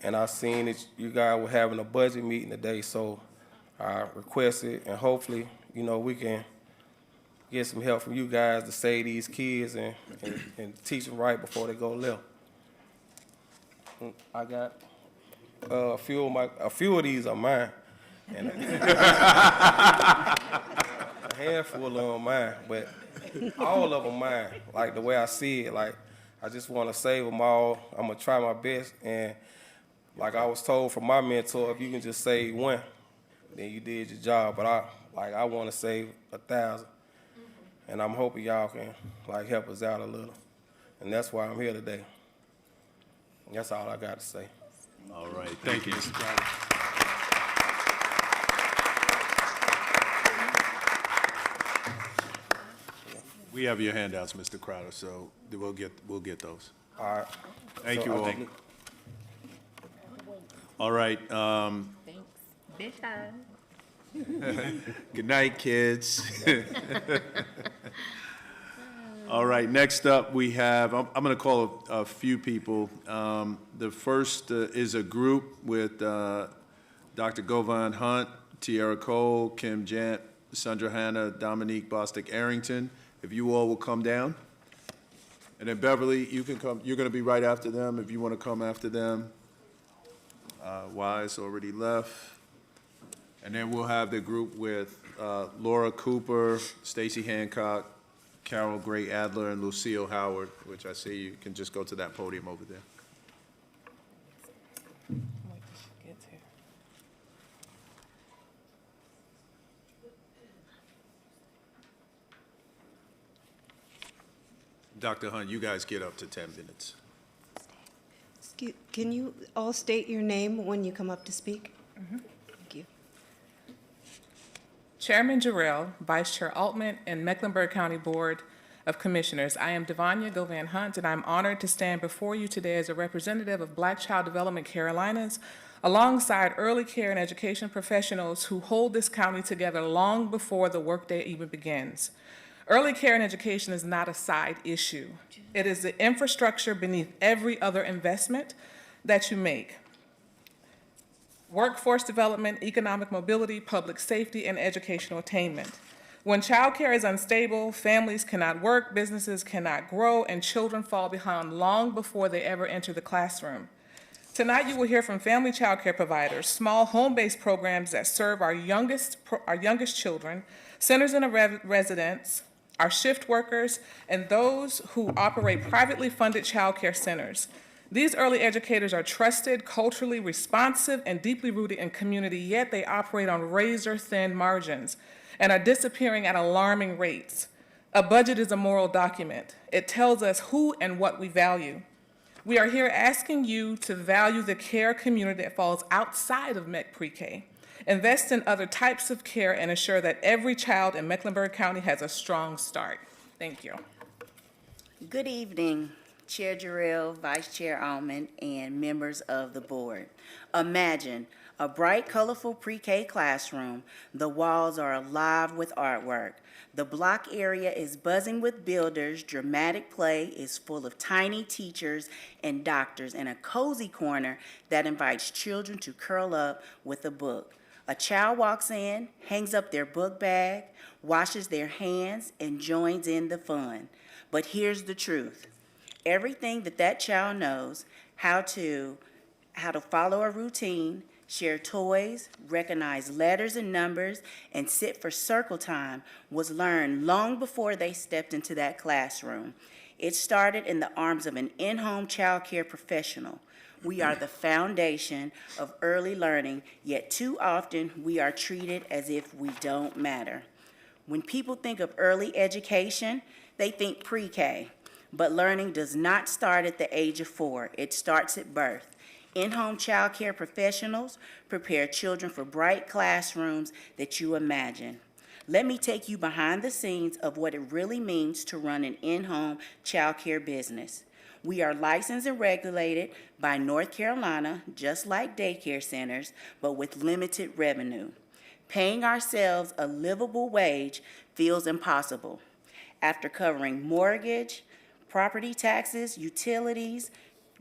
and I seen that you guys were having a budget meeting today, so I requested, and hopefully, we can get some help from you guys to save these kids and teach them right before they go left. I got a few of these are mine, and a handful of them are mine, but all of them mine. Like, the way I see it, like, I just want to save them all. I'm gonna try my best, and like I was told from my mentor, if you can just save one, then you did your job. But I want to save 1,000, and I'm hoping y'all can like help us out a little, and that's why I'm here today. That's all I got to say. All right, thank you, Mr. Crowder. We have your handouts, Mr. Crowder, so we'll get those. All right. Thank So you I'll all. take- All right, good night, kids. All right, next up, we have, I'm going to call a few people. The first is a group with Dr. Govan Hunt, Tiara Cole, Kim Jant, Sandra Hanna, Dominique Bostic Arrington. If you all will come down. And then Beverly, you can come, you're going to be right after them if you want to come after them. Wise already left. And then we'll have the group with Laura Cooper, Stacy Hancock, Carol Gray Adler, and Lucille Howard, which I see you can just go to that podium over there. Dr. Hunt, you guys get up to 10 minutes. Can you all state your name when you come up to speak? Thank you. Chairman Jarrell, Vice Chair Altman, and Mecklenburg County Board of Commissioners, I am Devanya Govan Hunt, and I'm honored to stand before you today as a representative of Black Child Development Carolinas, alongside early care and education professionals who hold this county together long before the workday even begins. Early care and education is not a side issue. It is the infrastructure beneath every other investment that you make. Workforce development, economic mobility, public safety, and educational attainment. When childcare is unstable, families cannot work, businesses cannot grow, and children fall behind long before they ever enter the classroom. Tonight, you will hear from family childcare providers, small home-based programs that serve our youngest children, centers in residence, our shift workers, and those who operate privately funded childcare centers. These early educators are trusted, culturally responsive, and deeply rooted in community, yet they operate on razor-thin margins and are disappearing at alarming rates. A budget is a moral document. It tells us who and what we value. We are here asking you to value the care community that falls outside of MEC Pre-K. Invest in other types of care and ensure that every child in Mecklenburg County has a strong start. Thank you. Good evening, Chair Jarrell, Vice Chair Almond, and members of the board. Imagine a bright, colorful pre-K classroom. The walls are alive with artwork. The block area is buzzing with builders. Dramatic play is full of tiny teachers and doctors, and a cozy corner that invites children to curl up with a book. A child walks in, hangs up their book bag, washes their hands, and joins in the fun. But here's the truth. Everything that child knows, how to follow a routine, share toys, recognize letters and numbers, and sit for circle time, was learned long before they stepped into that classroom. It started in the arms of an in-home child care professional. We are the foundation of early learning, yet too often we are treated as if we don't matter. When people think of early education, they think pre-K, but learning does not start at the age of 4. It starts at birth. In-home child care professionals prepare children for bright classrooms that you imagine. Let me take you behind the scenes of what it really means to run an in-home child care business. We are licensed and regulated by North Carolina, just like daycare centers, but with limited revenue. Paying ourselves a livable wage feels impossible. After covering mortgage, property taxes, utilities,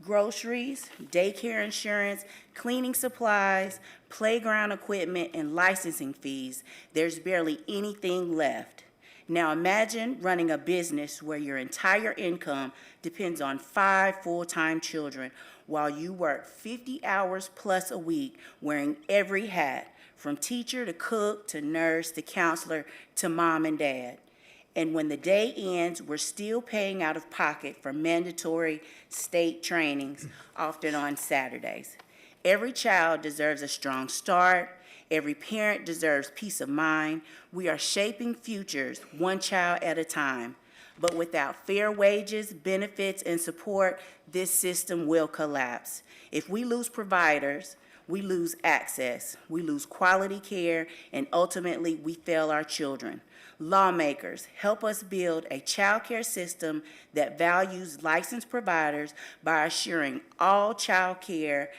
groceries, daycare insurance, cleaning supplies, playground equipment, and licensing fees, there's barely anything left. Now imagine running a business where your entire income depends on 5 full-time children while you work 50 hours plus a week wearing every hat, from teacher to cook to nurse to counselor to mom and dad. And when the day ends, we're still paying out of pocket for mandatory state trainings, often on Saturdays. Every child deserves a strong start. Every parent deserves peace of mind. We are shaping futures one child at a time. but without fair wages, benefits, and support, this system will collapse. If we lose providers, we lose access, we lose quality care, and ultimately we fail our children. Lawmakers, help us build a child care system that values licensed providers by assuring all child care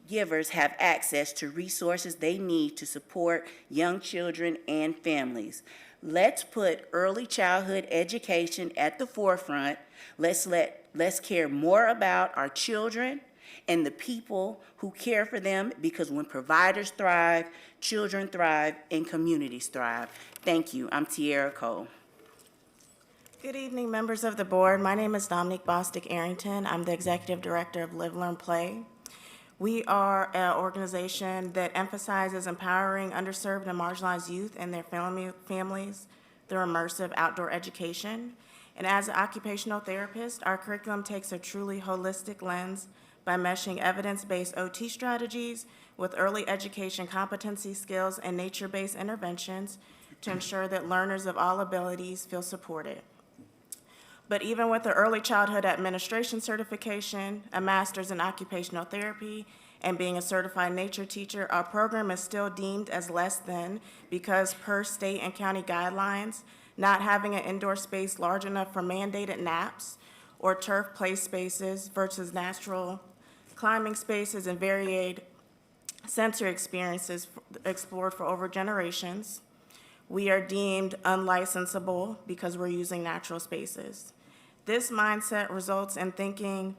givers have access to resources they need to support young children and families. Let's put early childhood education at the forefront. Let's care more about our children and the people who care for them, because when providers thrive, children thrive, and communities thrive. Thank you. I'm Tiara Cole. Good evening, members of the board. My name is Dominique Bostic-Arrington. I'm the executive director of Live, Learn, Play. We are an organization that emphasizes empowering underserved and marginalized youth and their families through immersive outdoor education. And as an occupational therapist, our curriculum takes a truly holistic lens by meshing evidence-based OT strategies with early education competency skills and nature-based interventions to ensure that learners of all abilities feel supported. But even with the early childhood administration certification, a master's in occupational therapy, and being a certified nature teacher, our program is still deemed as less than because per state and county guidelines, not having an indoor space large enough for mandated naps or turf play spaces versus natural climbing spaces and varied sensory experiences explored for over generations. We are deemed unlicensable because we're using natural spaces. This mindset results in thinking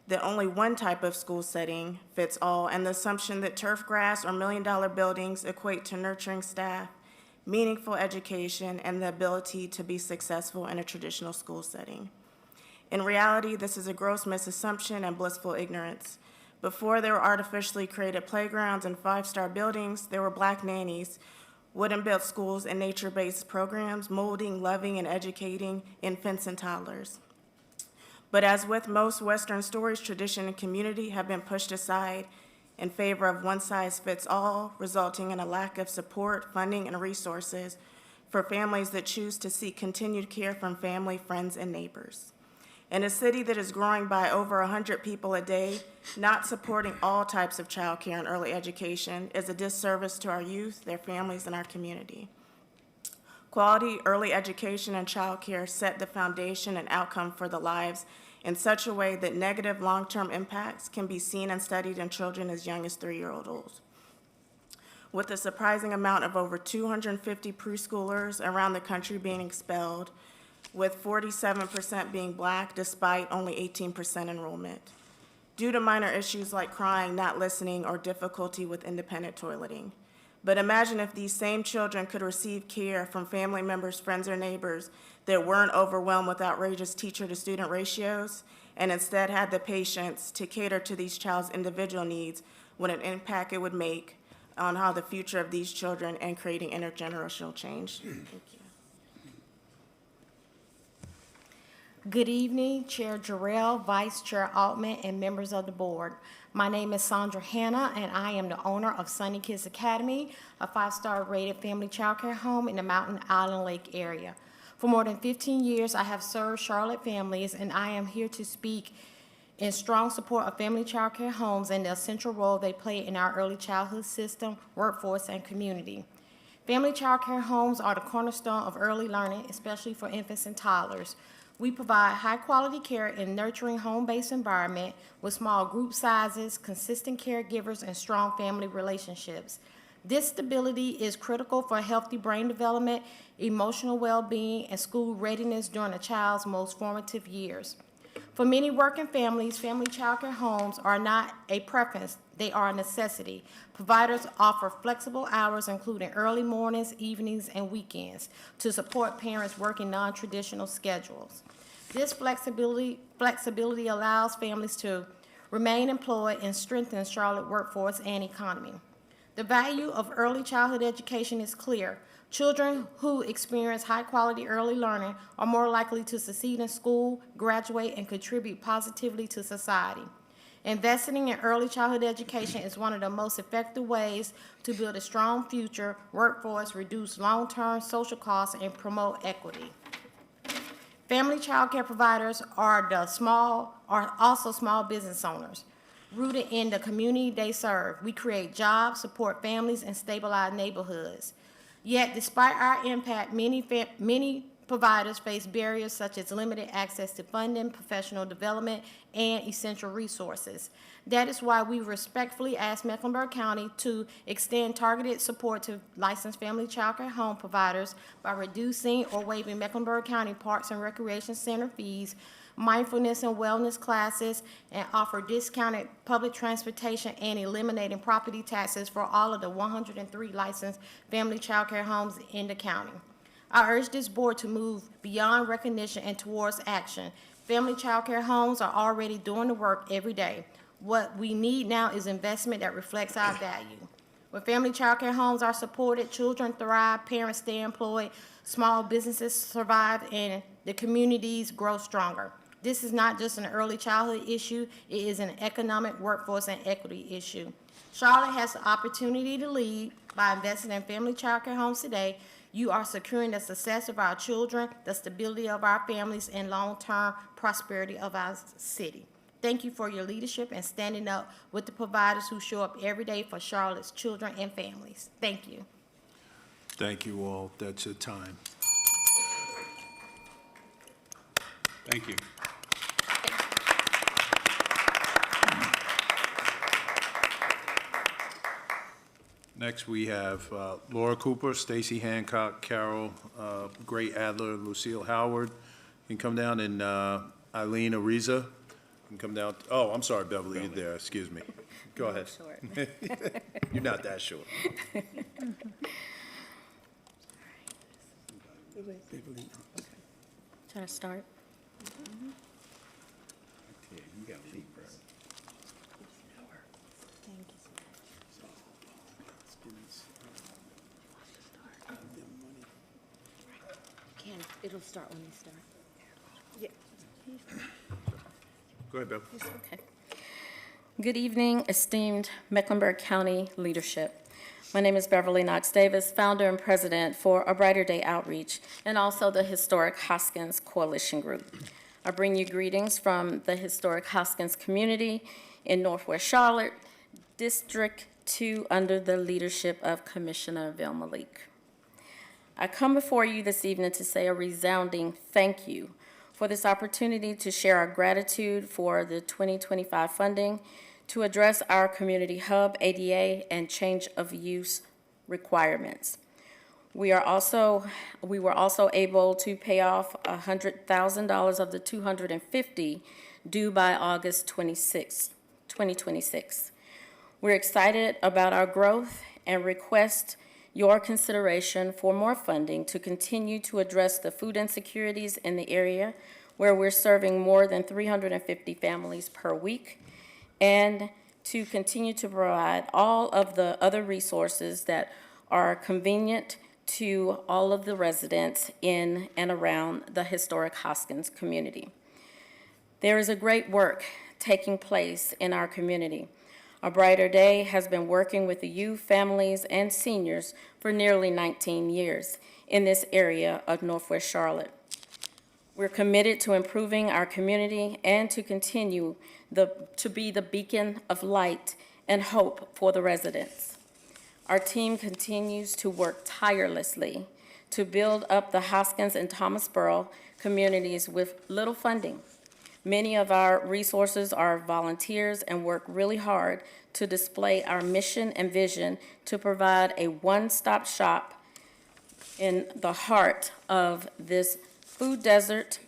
that only one type of school setting fits all, and the assumption that turf grass or million-dollar buildings equate to nurturing staff, meaningful education, and the ability to be successful in a traditional school setting. In reality, this is a gross misassumption and blissful ignorance. Before there were artificially created playgrounds and five-star buildings, there were Black nannies, wooden-built schools, and nature-based programs molding, loving, and educating infants and toddlers. But as with most Western stories, tradition and community have been pushed aside in favor of one-size-fits-all, resulting in a lack of support, funding, and resources for families that choose to seek continued care from family, friends, and neighbors. In a city that is growing by over 100 people a day, not supporting all types of child care and early education is a disservice to our youth, their families, and our community. Quality early education and child care set the foundation and outcome for the lives in such a way that negative long-term impacts can be seen and studied in children as young as 3-year-olds. With a surprising amount of over 250 preschoolers around the country being expelled, with 47% being Black despite only 18% enrollment, due to minor issues like crying, not listening, or difficulty with independent toileting. But imagine if these same children could receive care from family members, friends, or neighbors that weren't overwhelmed with outrageous teacher-to-student ratios and instead had the patience to cater to these child's individual needs, what an impact it would make on how the future of these children and creating intergenerational change. Thank you. Good evening, Chair Jarrell, Vice Chair Altman, and members of the board. My name is Sandra Hanna, and I am the owner of Sunny Kids Academy, a 5-star rated family child care home in the Mountain Island Lake area. For more than 15 years, I have served Charlotte families, and I am here to speak in strong support of family child care homes and the essential role they play in our early childhood system, workforce, and community. Family child care homes are the cornerstone of early learning, especially for infants and toddlers. We provide high-quality care in nurturing home-based environment with small group sizes, consistent caregivers, and strong family relationships. This stability is critical for healthy brain development, emotional well-being, and school readiness during a child's most formative years. For many working families, family child care homes are not a preference, they are a necessity. Providers offer flexible hours, including early mornings, evenings, and weekends, to support parents working non-traditional schedules. This flexibility allows families to remain employed and strengthen Charlotte workforce and economy. The value of early childhood education is clear. Children who experience high-quality early learning are more likely to succeed in school, graduate, and contribute positively to society. Investing in early childhood education is one of the most effective ways to build a strong future workforce, reduce long-term social costs, and promote equity. Family child care providers are also small business owners. Rooted in the community they serve, we create jobs, support families, and stabilize neighborhoods. Yet, despite our impact, many providers face barriers such as limited access to funding, professional development, and essential resources. That is why we respectfully ask Mecklenburg County to extend targeted support to licensed family child care home providers by reducing or waiving Mecklenburg County Parks and Recreation Center fees, mindfulness and wellness classes, and offer discounted public transportation and eliminating property taxes for all of the 103 licensed family child care homes in the county. I urge this board to move beyond recognition and towards action. Family child care homes are already doing the work every day. What we need now is investment that reflects our value. When family child care homes are supported, children thrive, parents stay employed, small businesses survive, and the communities grow stronger. This is not just an early childhood issue, it is an economic, workforce, and equity issue. Charlotte has the opportunity to lead by investing in family child care homes today. You are securing the success of our children, the stability of our families, and long-term prosperity of our city. Thank you for your leadership and standing up with the providers who show up every day for Charlotte's children and families. Thank you. Thank you all. That's your time. Thank you. Next, we have Laura Cooper, Stacy Hancock, Carol Gray Adler, Lucille Howard can come down, and Eileen Ariza can come down. Oh, I'm sorry, Beverly, you're there. Excuse me. Go ahead. You're not that short. Try to start. It'll start when you start. Go ahead, Bev. Okay. Good evening, esteemed Mecklenburg County leadership. My name is Beverly Knox Davis, founder and president for A Brighter Day Outreach and also the Historic Hoskins Coalition Group. I bring you greetings from the historic Hoskins community in Northwest Charlotte, District 2, under the leadership of Commissioner Vilma Leak. I come before you this evening to say a resounding thank you for this opportunity to share our gratitude for the 2025 funding to address our community hub, ADA, and change of use requirements. We were also able to pay off $100,000 of the $250 due by August 26, 2026. We're excited about our growth and request your consideration for more funding to continue to address the food insecurities in the area where we're serving more than 350 families per week, and to continue to provide all of the other resources that are convenient to all of the residents in and around the historic Hoskins community. There is a great work taking place in our community. A Brighter Day has been working with the youth, families, and seniors for nearly 19 years in this area of Northwest Charlotte. We're committed to improving our community and to continue to be the beacon of light and hope for the residents. Our team continues to work tirelessly to build up the Hoskins and Thomasboro communities with little funding. Many of our resources are volunteers and work really hard to display our mission and vision to provide a one-stop shop in the heart of this food desert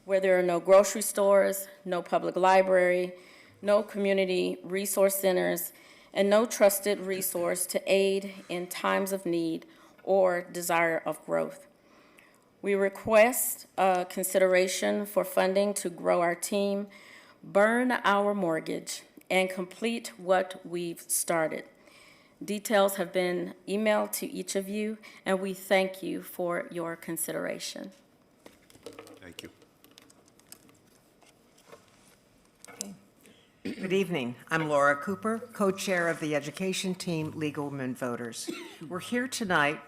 where there are no grocery stores, no public library, no community resource centers, and no trusted resource to aid in times of need or desire of growth. We request consideration for funding to grow our team, burn our mortgage, and complete what we've started. Details have been emailed to each of you, and we thank you for your consideration. Thank you. Good evening. I'm Laura Cooper, co-chair of the education team, Legal Women Voters. We're here tonight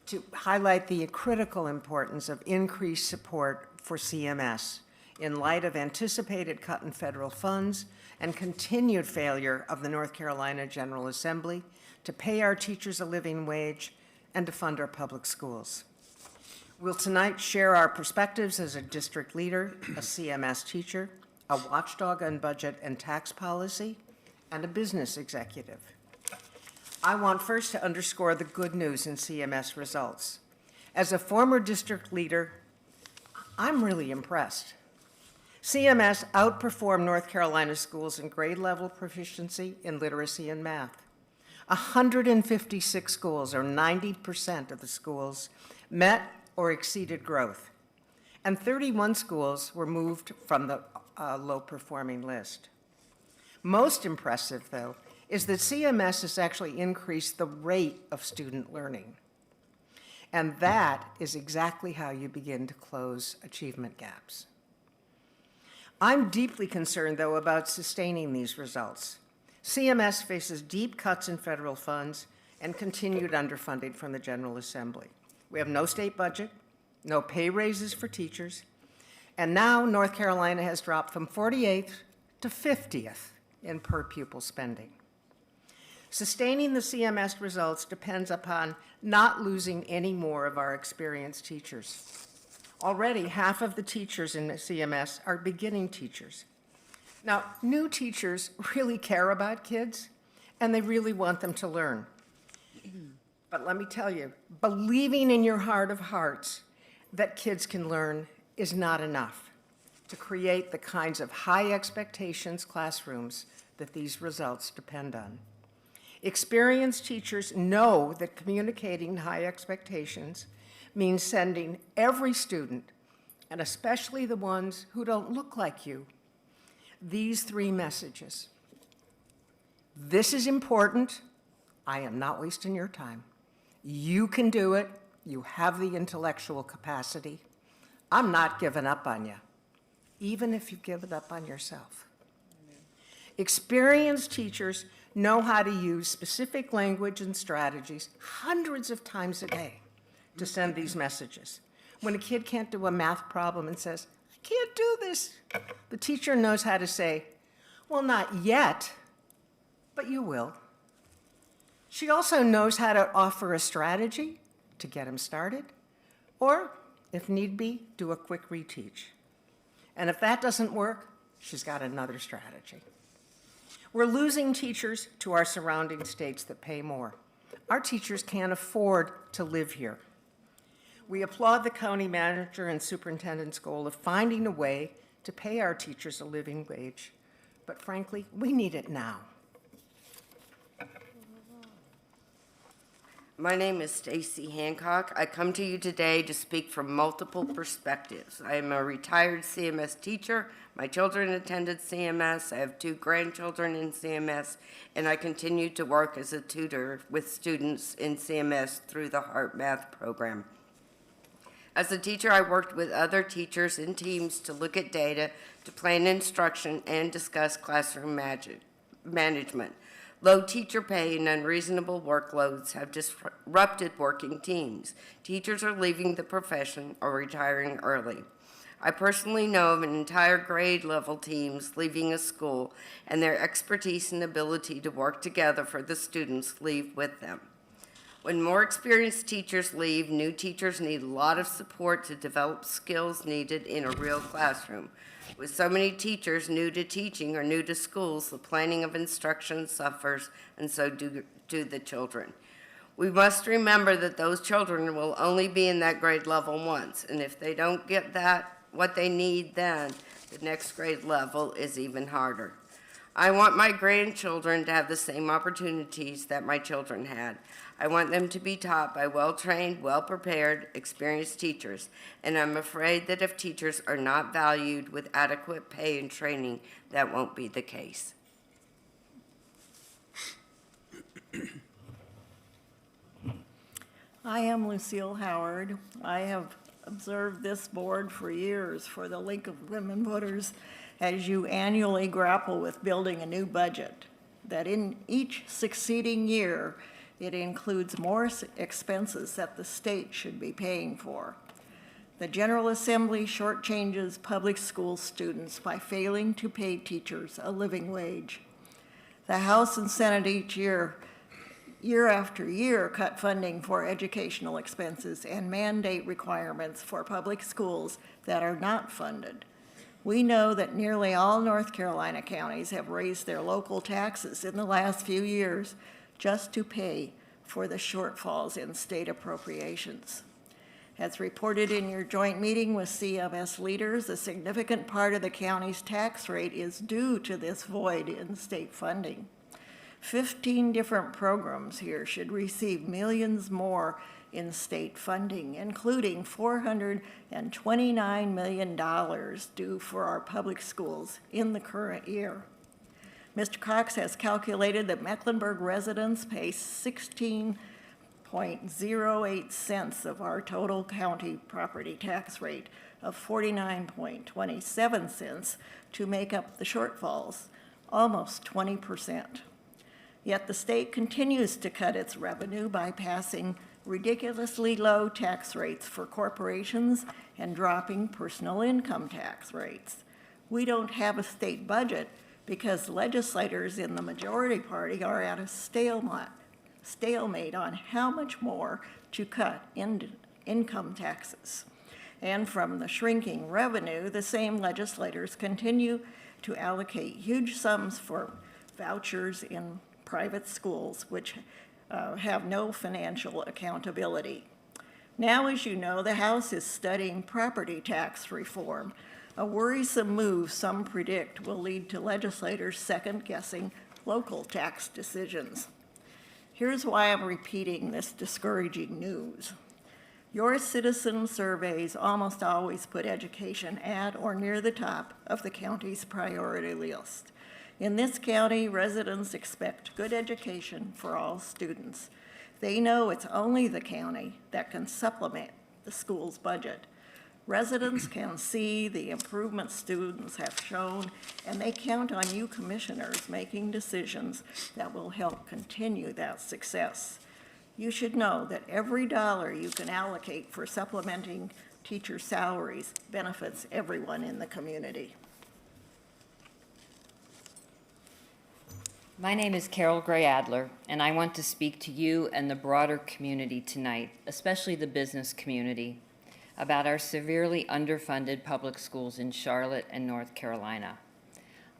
to highlight the critical importance of increased support for CMS in light of anticipated cut in federal funds and continued failure of the North Carolina General Assembly to pay our teachers a living wage and to fund our public schools. We'll tonight share our perspectives as a district leader, a CMS teacher, a watchdog on budget and tax policy, and a business executive. I want first to underscore the good news in CMS results. As a former district leader, I'm really impressed. CMS outperformed North Carolina schools in grade level proficiency in literacy and math. 156 schools, or 90% of the schools, met or exceeded growth, and 31 schools were moved from the low-performing list. Most impressive, though, is that CMS has actually increased the rate of student learning. And that is exactly how you begin to close achievement gaps. I'm deeply concerned, though, about sustaining these results. CMS faces deep cuts in federal funds and continued underfunding from the General Assembly. We have no state budget, no pay raises for teachers, and now North Carolina has dropped from 48th to 50th in per pupil spending. Sustaining the CMS results depends upon not losing any more of our experienced teachers. Already, half of the teachers in the CMS are beginning teachers. Now, new teachers really care about kids, and they really want them to learn. But let me tell you, believing in your heart of hearts that kids can learn is not enough to create the kinds of high expectations classrooms that these results depend on. Experienced teachers know that communicating high expectations means sending every student, and especially the ones who don't look like you, these three messages. This is important. I am not wasting your time. You can do it. You have the intellectual capacity. I'm not giving up on you, even if you've given up on yourself. Experienced teachers know how to use specific language and strategies hundreds of times a day to send these messages. When a kid can't do a math problem and says, I can't do this, the teacher knows how to say, well, not yet, but you will. She also knows how to offer a strategy to get him started, or, if need be, do a quick reteach. And if that doesn't work, she's got another strategy. We're losing teachers to our surrounding states that pay more. Our teachers can't afford to live here. We applaud the county manager and superintendent's goal of finding a way to pay our teachers a living wage, but frankly, we need it now. My name is Stacy Hancock. I come to you today to speak from multiple perspectives. I am a retired CMS teacher. My children attended CMS. I have 2 grandchildren in CMS, and I continue to work as a tutor with students in CMS through the Heart Math program. As a teacher, I worked with other teachers and teams to look at data, to plan instruction, and discuss classroom management. Low teacher pay and unreasonable workloads have disrupted working teams. Teachers are leaving the profession or retiring early. I personally know of an entire grade level teams leaving a school, and their expertise and ability to work together for the students leave with them. When more experienced teachers leave, new teachers need a lot of support to develop skills needed in a real classroom. With so many teachers new to teaching or new to schools, the planning of instruction suffers, and so do the children. We must remember that those children will only be in that grade level once, and if they don't get what they need then, the next grade level is even harder. I want my grandchildren to have the same opportunities that my children had. I want them to be taught by well-trained, well-prepared, experienced teachers, and I'm afraid that if teachers are not valued with adequate pay and training, that won't be the case. I am Lucille Howard. I have observed this board for years for the League of Women Voters as you annually grapple with building a new budget, that in each succeeding year, it includes more expenses that the state should be paying for. The General Assembly shortchanges public school students by failing to pay teachers a living wage. The House and Senate each year after year, cut funding for educational expenses and mandate requirements for public schools that are not funded. We know that nearly all North Carolina counties have raised their local taxes in the last few years just to pay for the shortfalls in state appropriations. As reported in your joint meeting with CMS leaders, a significant part of the county's tax rate is due to this void in state funding. 15 different programs here should receive millions more in state funding, including $429 million due for our public schools in the current year. Mr. Cox has calculated that Mecklenburg residents pay 16.08 cents of our total county property tax rate of 49.27 cents to make up the shortfalls, almost 20%. Yet the state continues to cut its revenue by passing ridiculously low tax rates for corporations and dropping personal income tax rates. We don't have a state budget because legislators in the majority party are at a stalemate on how much more to cut in income taxes. And from the shrinking revenue, the same legislators continue to allocate huge sums for vouchers in private schools, which have no financial accountability. Now, as you know, the House is studying property tax reform, a worrisome move some predict will lead to legislators second-guessing local tax decisions. Here's why I'm repeating this discouraging news. Your citizen surveys almost always put education at or near the top of the county's priority list. In this county, residents expect good education for all students. They know it's only the county that can supplement the school's budget. Residents can see the improvements students have shown, and they count on you commissioners making decisions that will help continue that success. You should know that every dollar you can allocate for supplementing teacher salaries benefits everyone in the community. My name is Carol Gray Adler, and I want to speak to you and the broader community tonight, especially the business community, about our severely underfunded public schools in Charlotte and North Carolina.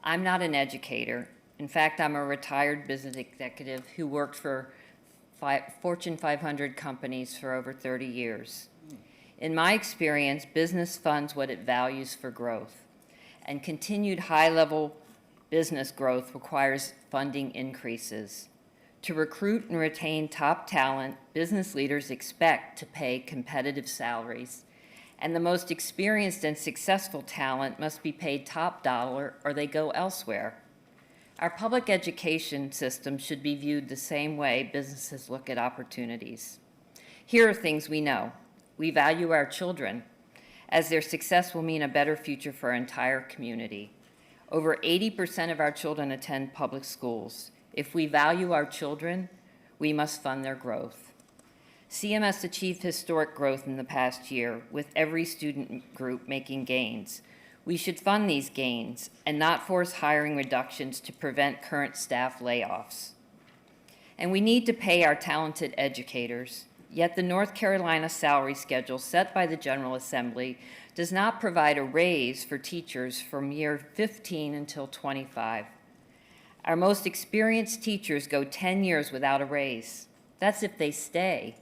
I'm not an educator. In fact, I'm a retired business executive who worked for Fortune 500 companies for over 30 years. In my experience, business funds what it values for growth, and continued high-level business growth requires funding increases. To recruit and retain top talent, business leaders expect to pay competitive salaries, and the most experienced and successful talent must be paid top dollar or they go elsewhere. Our public education system should be viewed the same way businesses look at opportunities. Here are things we know. We value our children, as their success will mean a better future for our entire community. Over 80% of our children attend public schools. If we value our children, we must fund their growth. CMS achieved historic growth in the past year, with every student group making gains. We should fund these gains and not force hiring reductions to prevent current staff layoffs. And we need to pay our talented educators, yet the North Carolina salary schedule set by the General Assembly does not provide a raise for teachers from year 15 until 25. Our most experienced teachers go 10 years without a raise. That's if they stay.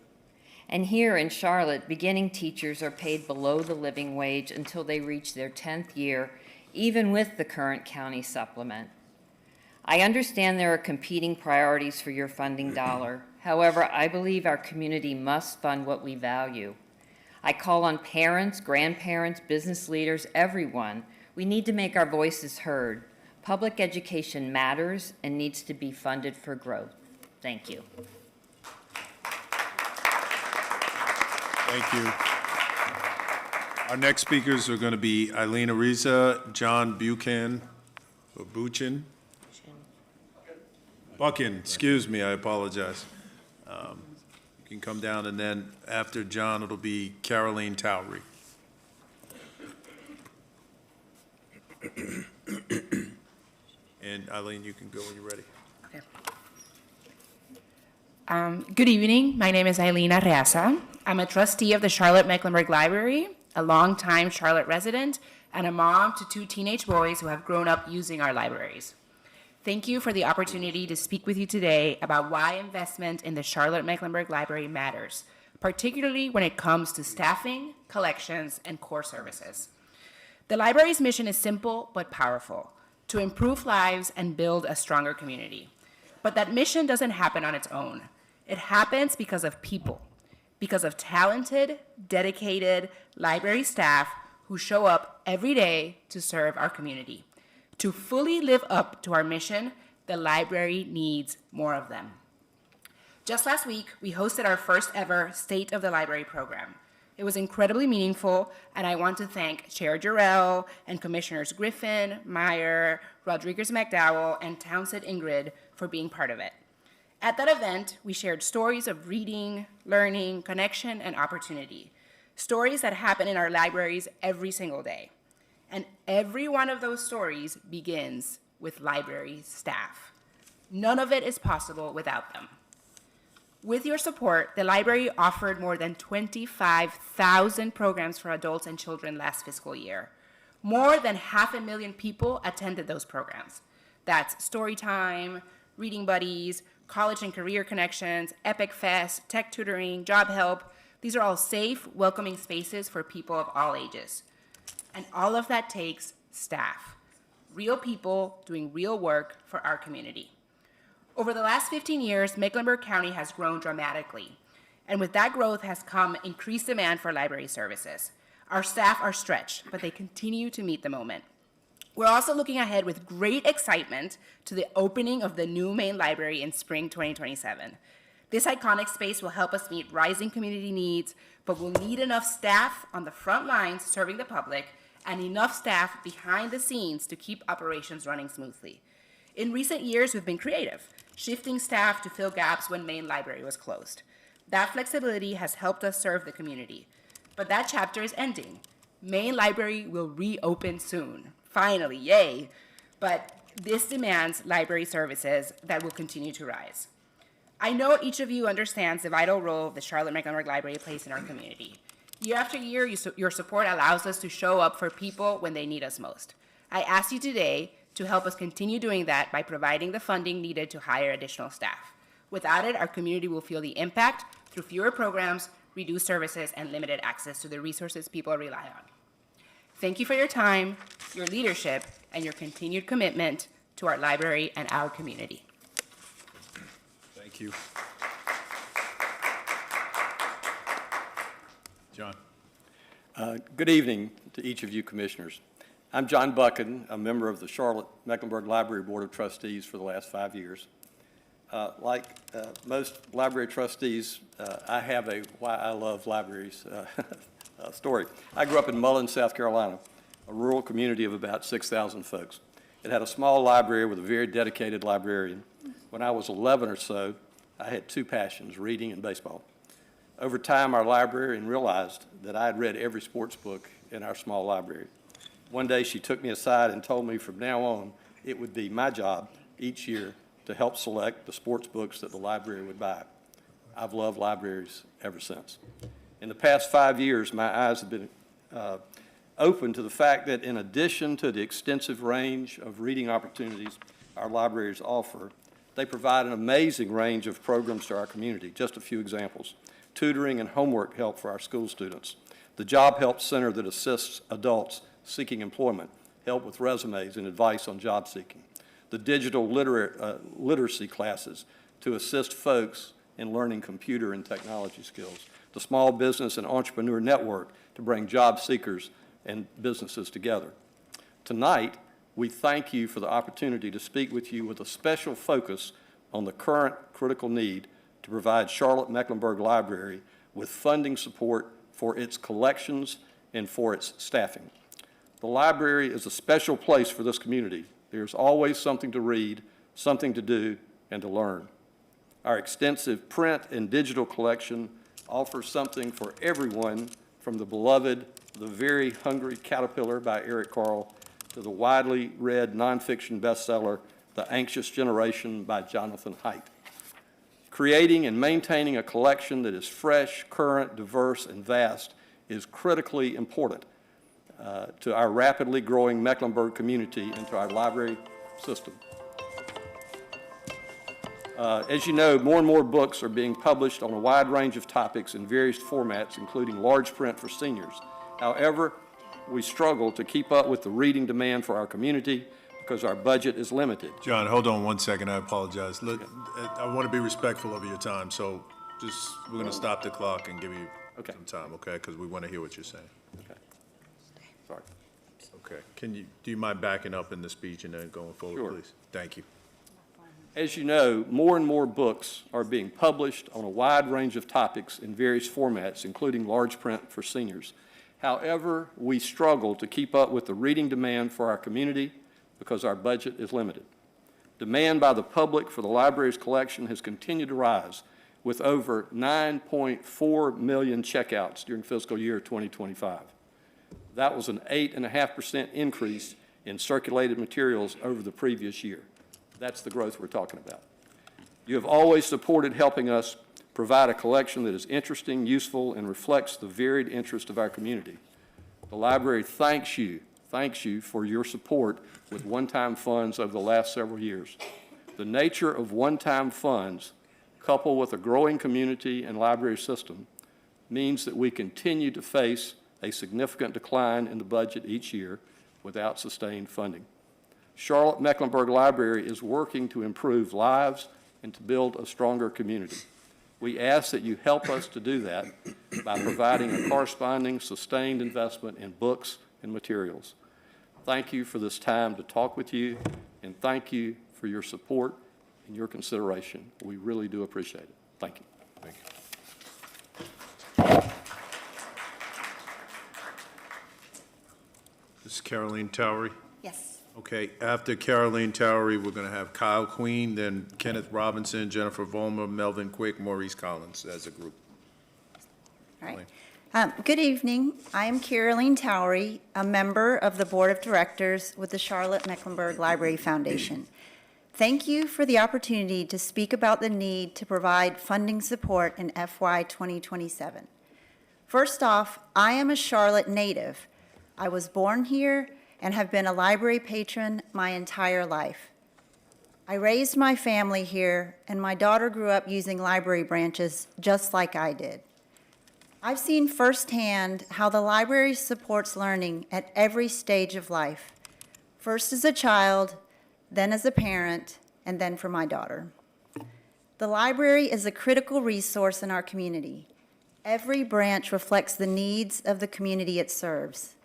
And here in Charlotte, beginning teachers are paid below the living wage until they reach their 10th year, even with the current county supplement. I understand there are competing priorities for your funding dollar. However, I believe our community must fund what we value. I call on parents, grandparents, business leaders, everyone. We need to make our voices heard. Public education matters and needs to be funded for growth. Thank you. Thank you. Our next speakers are going to be Eileen Ariza, John Buchan, or Buchan? Buchan, excuse me, I apologize. You can come down, and then after John, it'll be Caroline Towery. And Eileen, you can go when you're ready. Good evening. My name is Eileen Arreaza. I'm a trustee of the Charlotte-Mecklenburg Library, a longtime Charlotte resident, and a mom to 2 teenage boys who have grown up using our libraries. Thank you for the opportunity to speak with you today about why investment in the Charlotte-Mecklenburg Library matters, particularly when it comes to staffing, collections, and core services. The library's mission is simple but powerful: to improve lives and build a stronger community. But that mission doesn't happen on its own. It happens because of people, because of talented, dedicated library staff who show up every day to serve our community. To fully live up to our mission, the library needs more of them. Just last week, we hosted our first ever State of the Library program. It was incredibly meaningful, and I want to thank Chair Jarrell and Commissioners Griffin, Meyer, Rodriguez-McDowell, and Townsend Ingrid for being part of it. At that event, we shared stories of reading, learning, connection, and opportunity. Stories that happen in our libraries every single day. And every one of those stories begins with library staff. None of it is possible without them. With your support, the library offered more than 25,000 programs for adults and children last fiscal year. More than 500,000 people attended those programs. That's Storytime, Reading Buddies, College and Career Connections, Epic Fest, Tech Tutoring, Job Help. These are all safe, welcoming spaces for people of all ages. And all of that takes staff, real people doing real work for our community. Over the last 15 years, Mecklenburg County has grown dramatically. And with that growth has come increased demand for library services. Our staff are stretched, but they continue to meet the moment. We're also looking ahead with great excitement to the opening of the new main library in spring 2027. This iconic space will help us meet rising community needs, but we'll need enough staff on the front lines serving the public and enough staff behind the scenes to keep operations running smoothly. In recent years, we've been creative, shifting staff to fill gaps when main library was closed. That flexibility has helped us serve the community. But that chapter is ending. Main library will reopen soon. Finally, yay. But this demands library services that will continue to rise. I know each of you understands the vital role the Charlotte-Mecklenburg Library plays in our community. Year after year, your support allows us to show up for people when they need us most. I ask you today to help us continue doing that by providing the funding needed to hire additional staff. Without it, our community will feel the impact through fewer programs, reduced services, and limited access to the resources people rely on. Thank you for your time, your leadership, and your continued commitment to our library and our community. Thank you. John. Good evening to each of you commissioners. I'm John Buchan, a member of the Charlotte-Mecklenburg Library Board of Trustees for the last 5 years. Like most library trustees, I have a why I love libraries story. I grew up in Mullins, South Carolina, a rural community of about 6,000 folks. It had a small library with a very dedicated librarian. When I was 11 or so, I had 2 passions, reading and baseball. Over time, our librarian realized that I had read every sports book in our small library. One day, she took me aside and told me from now on, it would be my job each year to help select the sports books that the library would buy. I've loved libraries ever since. In the past 5 years, my eyes have been open to the fact that in addition to the extensive range of reading opportunities our libraries offer, they provide an amazing range of programs to our community. Just a few examples: tutoring and homework help for our school students, the Job Help Center that assists adults seeking employment, help with resumes and advice on job seeking, the digital literacy classes to assist folks in learning computer and technology skills, the Small Business and Entrepreneur Network to bring job seekers and businesses together. Tonight, we thank you for the opportunity to speak with you with a special focus on the current critical need to provide Charlotte-Mecklenburg Library with funding support for its collections and for its staffing. The library is a special place for this community. There's always something to read, something to do, and to learn. Our extensive print and digital collection offers something for everyone, from the beloved The Very Hungry Caterpillar by Eric Carle to the widely read nonfiction bestseller, The Anxious Generation by Jonathan Haidt. Creating and maintaining a collection that is fresh, current, diverse, and vast is critically important to our rapidly growing Mecklenburg community and to our library system. As you know, more and more books are being published on a wide range of topics in various formats, including large print for seniors. However, we struggle to keep up with the reading demand for our community because our budget is limited. John, hold on one second, I apologize. I want to be respectful of your time, so we're going to stop the clock and give you some time, okay? Because we want to hear what you're saying. Okay. Sorry. Okay. Do you mind backing up in the speech and then going forward, Sure. please? Thank you. As you know, more and more books are being published on a wide range of topics in various formats, including large print for seniors. However, we struggle to keep up with the reading demand for our community because our budget is limited. Demand by the public for the library's collection has continued to rise, with over 9.4 million checkouts during fiscal year 2025. That was an 8.5% increase in circulated materials over the previous year. That's the growth we're talking about. You have always supported helping us provide a collection that is interesting, useful, and reflects the varied interest of our community. The library thanks you for your support with one-time funds over the last several years. The nature of one-time funds, coupled with a growing community and library system, means that we continue to face a significant decline in the budget each year without sustained funding. Charlotte Mecklenburg Library is working to improve lives and to build a stronger community. We ask that you help us to do that by providing a corresponding sustained investment in books and materials. Thank you for this time to talk with you, and thank you for your support and your consideration. We really do appreciate it. Thank you. Thank you. This is Caroline Towery. Yes. Okay, after Caroline Towery, we're going to have Kyle Queen, then Kenneth Robinson, Jennifer Vollmer, Melvin Quick, Maurice Collins as a group. All right. Good evening. I am Caroline Towery, a member of the Board of Directors with the Charlotte Mecklenburg Library Foundation. Thank you for the opportunity to speak about the need to provide funding support in FY 2027. First off, I am a Charlotte native. I was born here and have been a library patron my entire life. I raised my family here, and my daughter grew up using library branches just like I did. I've seen firsthand how the library supports learning at every stage of life, first as a child, then as a parent, and then for my daughter. The library is a critical resource in our community. Every branch reflects the needs of the community it serves.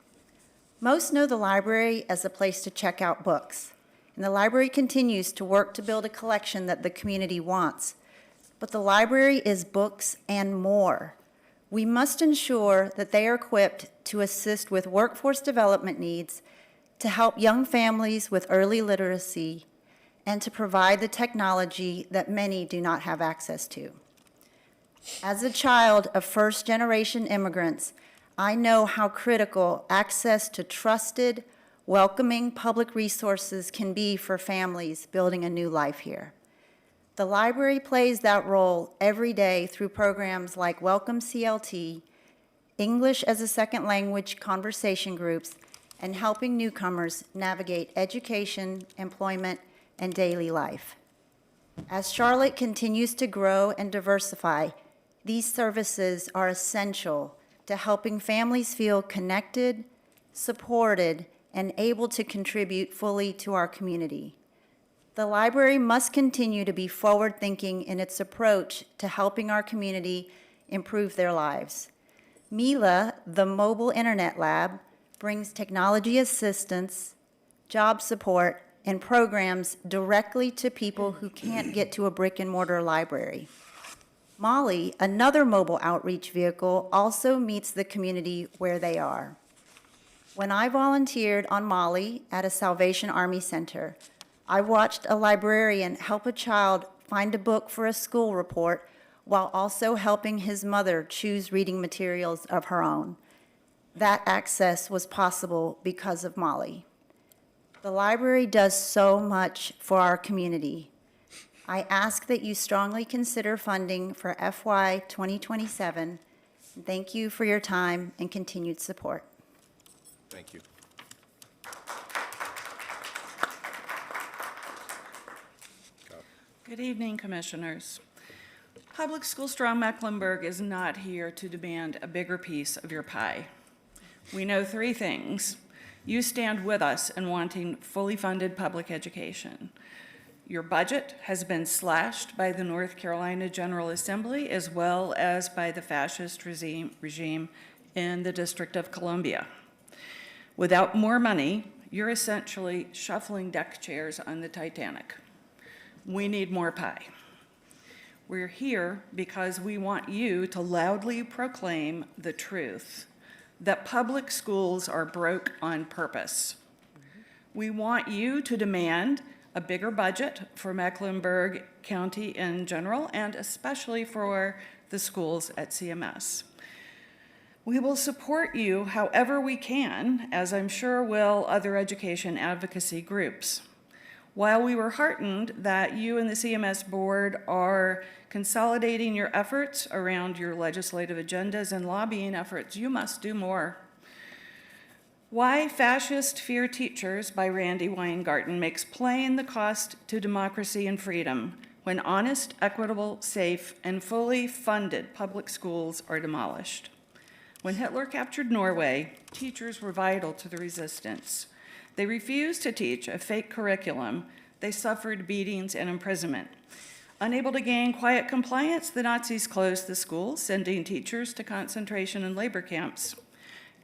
Most know the library as a place to check out books, and the library continues to work to build a collection that the community wants. But the library is books and more. We must ensure that they are equipped to assist with workforce development needs, to help young families with early literacy, and to provide the technology that many do not have access to. As a child of first-generation immigrants, I know how critical access to trusted, welcoming public resources can be for families building a new life here. The library plays that role every day through programs like Welcome CLT, English as a Second Language conversation groups, and helping newcomers navigate education, employment, and daily life. As Charlotte continues to grow and diversify, these services are essential to helping families feel connected, supported, and able to contribute fully to our community. The library must continue to be forward-thinking in its approach to helping our community improve their lives. Mila, the mobile internet lab, brings technology assistance, job support, and programs directly to people who can't get to a brick-and-mortar library. Molly, another mobile outreach vehicle, also meets the community where they are. When I volunteered on Molly at a Salvation Army Center, I watched a librarian help a child find a book for a school report while also helping his mother choose reading materials of her own. That access was possible because of Molly. The library does so much for our community. I ask that you strongly consider funding for FY 2027. Thank you for your time and continued support. Thank you. Good evening, Commissioners. Public School Strong Mecklenburg is not here to demand a bigger piece of your pie. We know three things. You stand with us in wanting fully funded public education. Your budget has been slashed by the North Carolina General Assembly as well as by the fascist regime in the District of Columbia. Without more money, you're essentially shuffling deck chairs on the Titanic. We need more pie. We're here because we want you to loudly proclaim the truth that public schools are broke on purpose. We want you to demand a bigger budget for Mecklenburg County in general, and especially for the schools at CMS. We will support you however we can, as I'm sure will other education advocacy groups. While we were heartened that you and the CMS board are consolidating your efforts around your legislative agendas and lobbying efforts, you must do more. Why Fascists Fear Teachers by Randy Weingarten makes plain the cost to democracy and freedom when honest, equitable, safe, and fully funded public schools are demolished. When Hitler captured Norway, teachers were vital to the resistance. They refused to teach a fake curriculum. They suffered beatings and imprisonment. Unable to gain quiet compliance, the Nazis closed the schools, sending teachers to concentration and labor camps.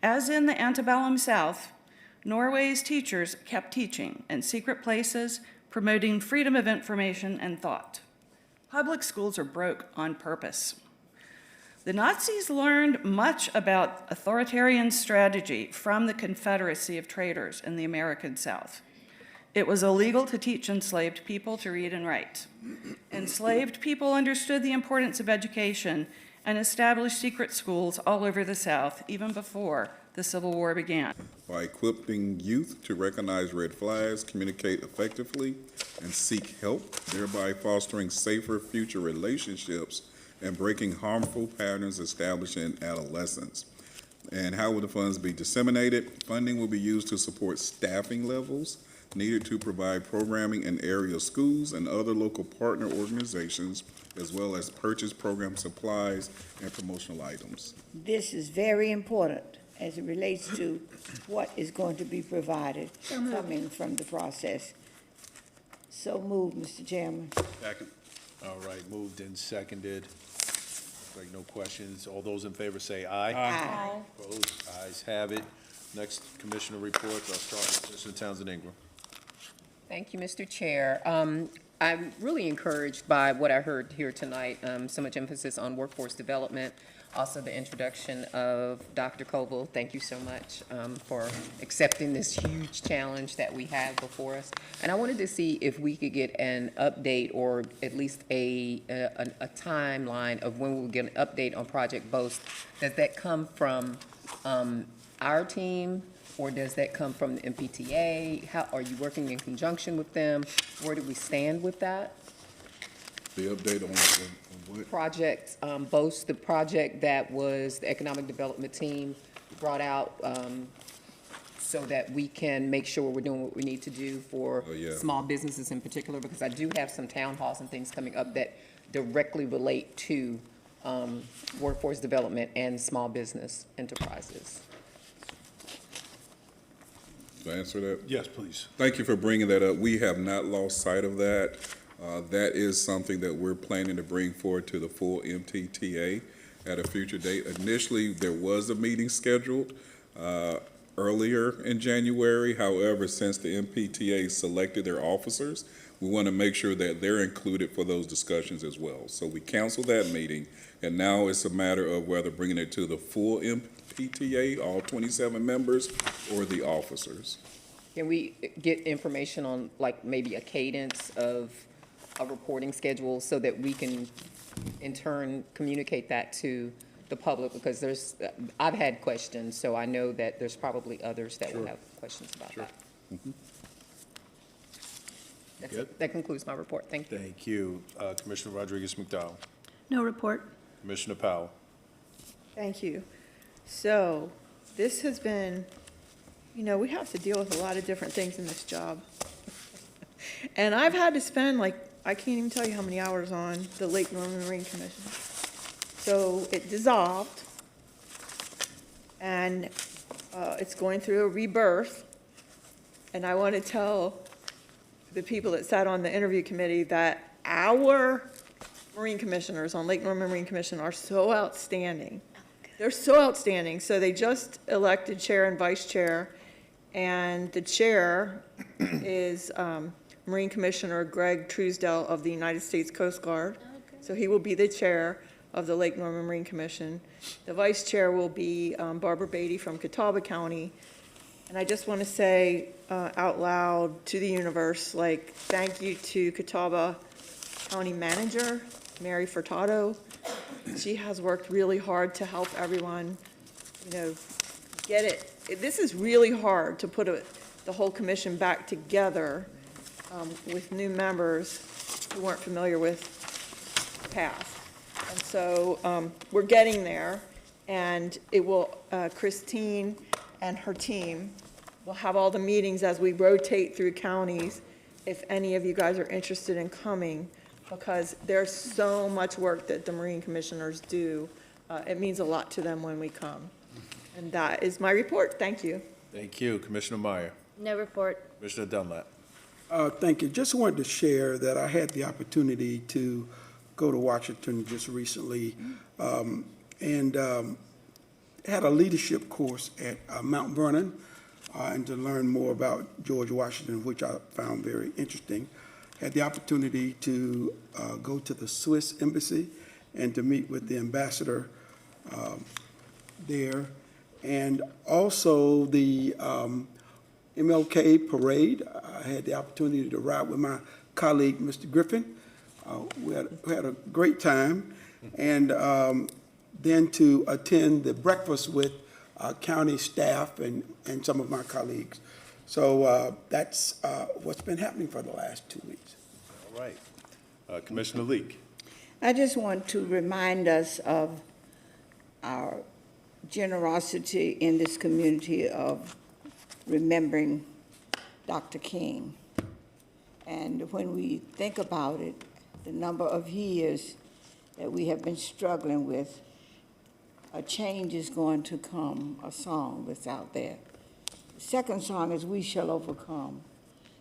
As in the antebellum South, Norway's teachers kept teaching in secret places, promoting freedom of information and thought. Public schools are broke on purpose. The Nazis learned much about authoritarian strategy from the Confederacy of Traders in the American South. It was illegal to teach enslaved people to read and write. Enslaved people understood the importance of education and established secret schools all over the South, even before the Civil War began. By equipping youth to recognize red flags, communicate effectively, and seek help, thereby fostering safer future relationships and breaking harmful patterns established in adolescence. And how will the funds be disseminated? Funding will be used to support staffing levels needed to provide programming in area schools and other local partner organizations, as well as purchase program supplies and promotional items. This is very important as it relates to what is going to be provided coming from the process. So moved, Mr. Chairman. Second. All right, moved and seconded. Like no questions. All those in favor say aye. Aye. Opposed? Ayes have it. Next commissioner reports. I'll start with Commissioner Townsend Ingram. Thank you, Mr. Chair. I'm really encouraged by what I heard here tonight, so much emphasis on workforce development, also the introduction of Dr. Koval. Thank you so much for accepting this huge challenge that we have before us. And I wanted to see if we could get an update or at least a timeline of when we'll get an update on Project Boast. Does that come from our team? Or does that come from the MPTA? How are you working in conjunction with them? Where do we stand with that? The update on what? Project Boast, the project that was the Economic Development Team brought out so that we can make sure we're doing what we need to do for small businesses in particular, because I do have some town halls and things coming up that directly relate to workforce development and small business enterprises. To answer that? Yes, please. Thank you for bringing that up. We have not lost sight of that. That is something that we're planning to bring forward to the full MTTA at a future date. Initially, there was a meeting scheduled earlier in January. However, since the MPTA selected their officers, we want to make sure that they're included for those discussions as well. So we canceled that meeting, and now it's a matter of whether bringing it to the full MPTA, all 27 members, or the officers. Can we get information on, like, maybe a cadence of a reporting schedule so that we can, in turn, communicate that to the public? Because I've had questions, so I know that there's probably others that will have questions about that. That's Good. it. That concludes my report. Thank you. Thank you. Commissioner Rodriguez McDowell. No report. Commissioner Powell. Thank you. So, this has been, we have to deal with a lot of different things in this job. And I've had to spend, I can't even tell you how many hours on the Lake Norman Marine Commission. So, it dissolved, and it's going through a rebirth. And I want to tell the people that sat on the interview committee that our Marine Commissioners on Lake Norman Marine Commission are so outstanding. They're so outstanding. So they just elected chair and vice chair, and the chair is Marine Commissioner Greg Truesdell of the United States Coast Guard. So he will be the chair of the Lake Norman Marine Commission. The vice chair will be Barbara Beatty from Catawba County. And I just want to say out loud to the universe, thank you to Catawba County Manager, Mary Furtado. She has worked really hard to help everyone, get it. This is really hard to put the whole commission back together with new members who weren't familiar with the past. And so we're getting there, and it will, Christine and her team will have all the meetings as we rotate through counties, if any of you guys are interested in coming, because there's so much work that the Marine Commissioners do. It means a lot to them when we come. And that is my report. Thank you. Thank you. Commissioner Meyer. No report. Commissioner Dunlap. Thank you. Just wanted to share that I had the opportunity to go to Washington just recently and had a leadership course at Mount Vernon and to learn more about George Washington, which I found very interesting. Had the opportunity to go to the Swiss Embassy and to meet with the ambassador there. And also the MLK parade. I had the opportunity to ride with my colleague, Mr. Griffin. We had a great time. And then to attend the breakfast with county staff and some of my colleagues. So that's what's been happening for the last 2 weeks. All right. Commissioner Leek. I just want to remind us of our generosity in this community of remembering Dr. King. And when we think about it, the number of years that we have been struggling with, a change is going to come, a song that's out there. The second song is We Shall Overcome.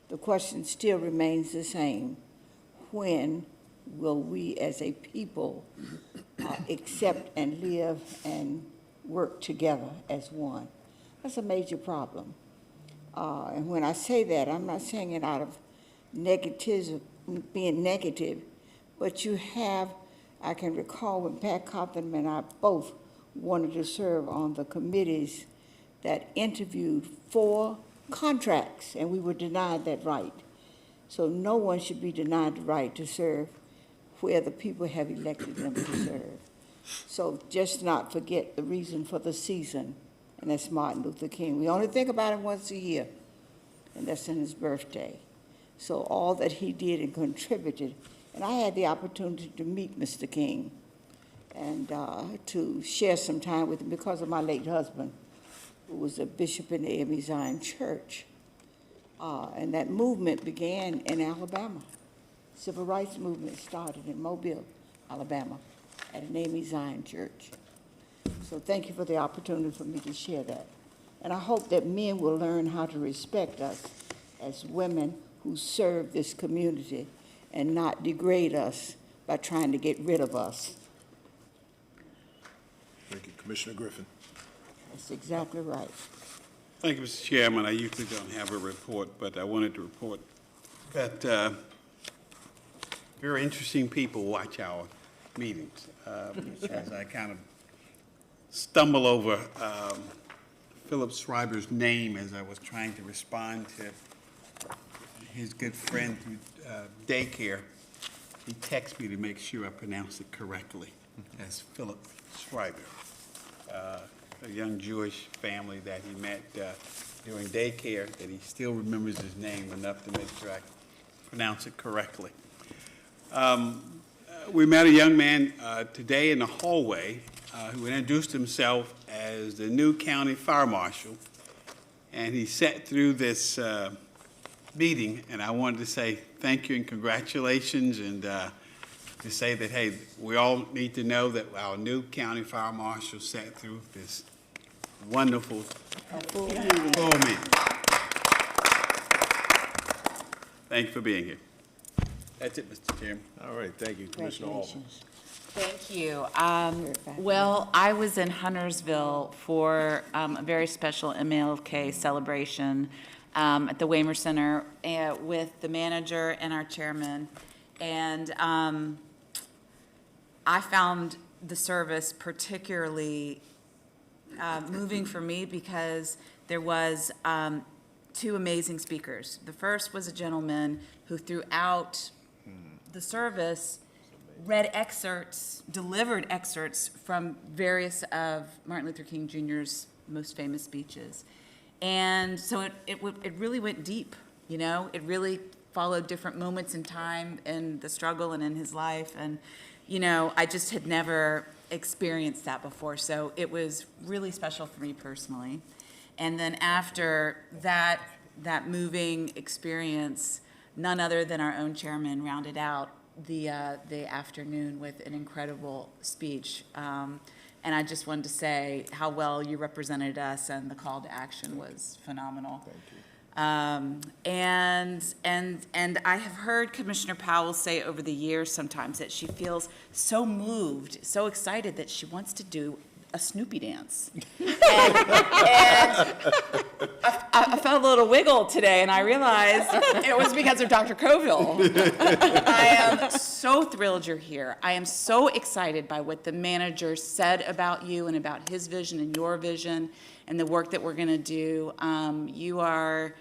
The question still remains the same. When will we as a people accept and live and work together as one? That's a major problem. And when I say that, I'm not saying it out of being negative, but you have, I can recall when Pat Cotham and I both wanted to serve on the committees that interviewed for contracts, and we were denied that right. So no one should be denied the right to serve where the people have elected them to serve. So just not forget the reason for the season, and that's Martin Luther King. We only think about him once a year, and that's on his birthday. So all that he did and contributed, and I had the opportunity to meet Mr. King and to share some time with him because of my late husband, who was a bishop in the AME Zion Church. And that movement began in Alabama. Civil rights movement started in Mobile, Alabama, at an AME Zion Church. So thank you for the opportunity for me to share that. And I hope that men will learn how to respect us as women who serve this community and not degrade us by trying to get rid of us. Thank you. Commissioner Griffin. That's exactly right. Thank you, Mr. Chairman. I usually don't have a report, but I wanted to report that very interesting people watch our meetings. As I kind of stumble over Philip Schreiber's name as I was trying to respond to his good friend through daycare, he texted me to make sure I pronounced it correctly as Philip Schreiber. A young Jewish family that he met during daycare, that he still remembers his name enough to make sure I pronounce it correctly. We met a young man today in the hallway who introduced himself as the new county fire marshal, and he sat through this meeting, and I wanted to say thank you and congratulations, and to say that, hey, we all need to know that our new county fire marshal sat through this wonderful full meeting. Thank you for being here. That's it, Mr. Chairman. All right, thank you, Commissioner Hall. Thank you. Well, I was in Huntersville for a very special MLK celebration at the Waymer Center with the manager and our chairman. And I found the service particularly moving for me because there was two amazing speakers. The first was a gentleman who throughout the service read excerpts, delivered excerpts from various of Martin Luther King Jr.'s most famous speeches. And so it really went deep, you know? It really followed different moments in time in the struggle and in his life. And, you know, I just had never experienced that before. So it was really special for me personally. And then after that moving experience, none other than our own chairman rounded out the afternoon with an incredible speech. And I just wanted to say how well you represented us, and the call to action was phenomenal. Thank you. And I have heard Commissioner Powell say over the years sometimes that she feels so moved, so excited that she wants to do a Snoopy dance. And I felt a little wiggle today, and I realized it was because of Dr. Coville. I am so thrilled you're here. I am so excited by what the manager said about you and about his vision and your vision and the work that we're going to do. You are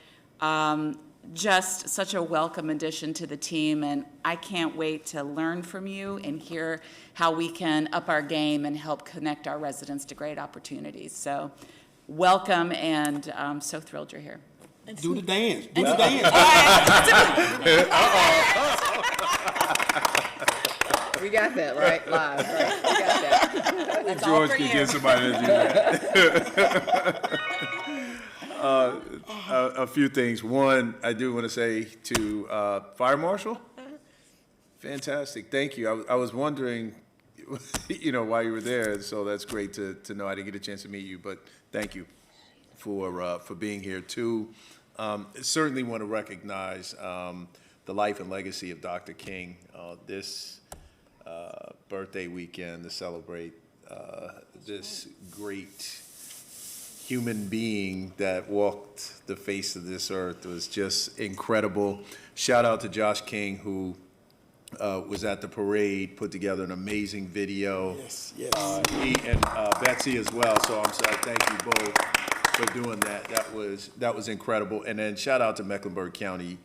just such a welcome addition to the team, and I can't wait to learn from you and hear how we can up our game and help connect our residents to great opportunities. So welcome, and I'm so thrilled you're here. Do the dance. Do the dance. We got that, right? Live, right? We got that. If George could get somebody to do that. A few things. One, I do want to say to Fire Marshal, fantastic. Thank you. I was wondering, you know, why you were there, so that's great to know. I didn't get a chance to meet you, but thank you for being here. Two, certainly want to recognize the life and legacy of Dr. King this birthday weekend to celebrate this great human being that walked the face of this earth. It was just incredible. Shout out to Josh King, who was at the parade, put together an amazing video. Yes, yes. He and Betsy as well, so I'm sorry, thank you both for doing that. That was incredible. And then shout out to Mecklenburg County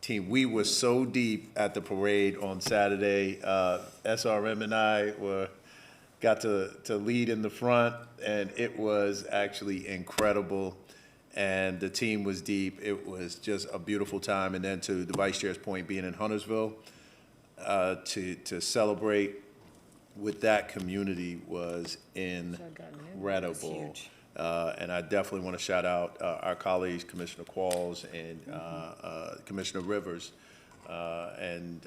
team. We were so deep at the parade on Saturday. SRM and I got to lead in the front, and it was actually incredible. And the team was deep. It was just a beautiful time. And then to the vice chair's point, being in Huntersville, to celebrate with that community was incredible. And I definitely want to shout out our colleagues, Commissioner Qualls and Commissioner Rivers, and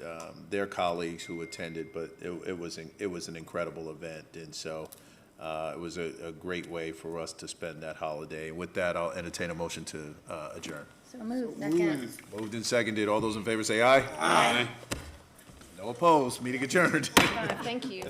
their colleagues who attended. But it was an incredible event, and so it was a great way for us to spend that holiday. And with that, I'll entertain a motion to adjourn. So moved. Second. Moved and seconded. All those in favor say aye. Aye. No opposed. Meeting adjourned. Thank you.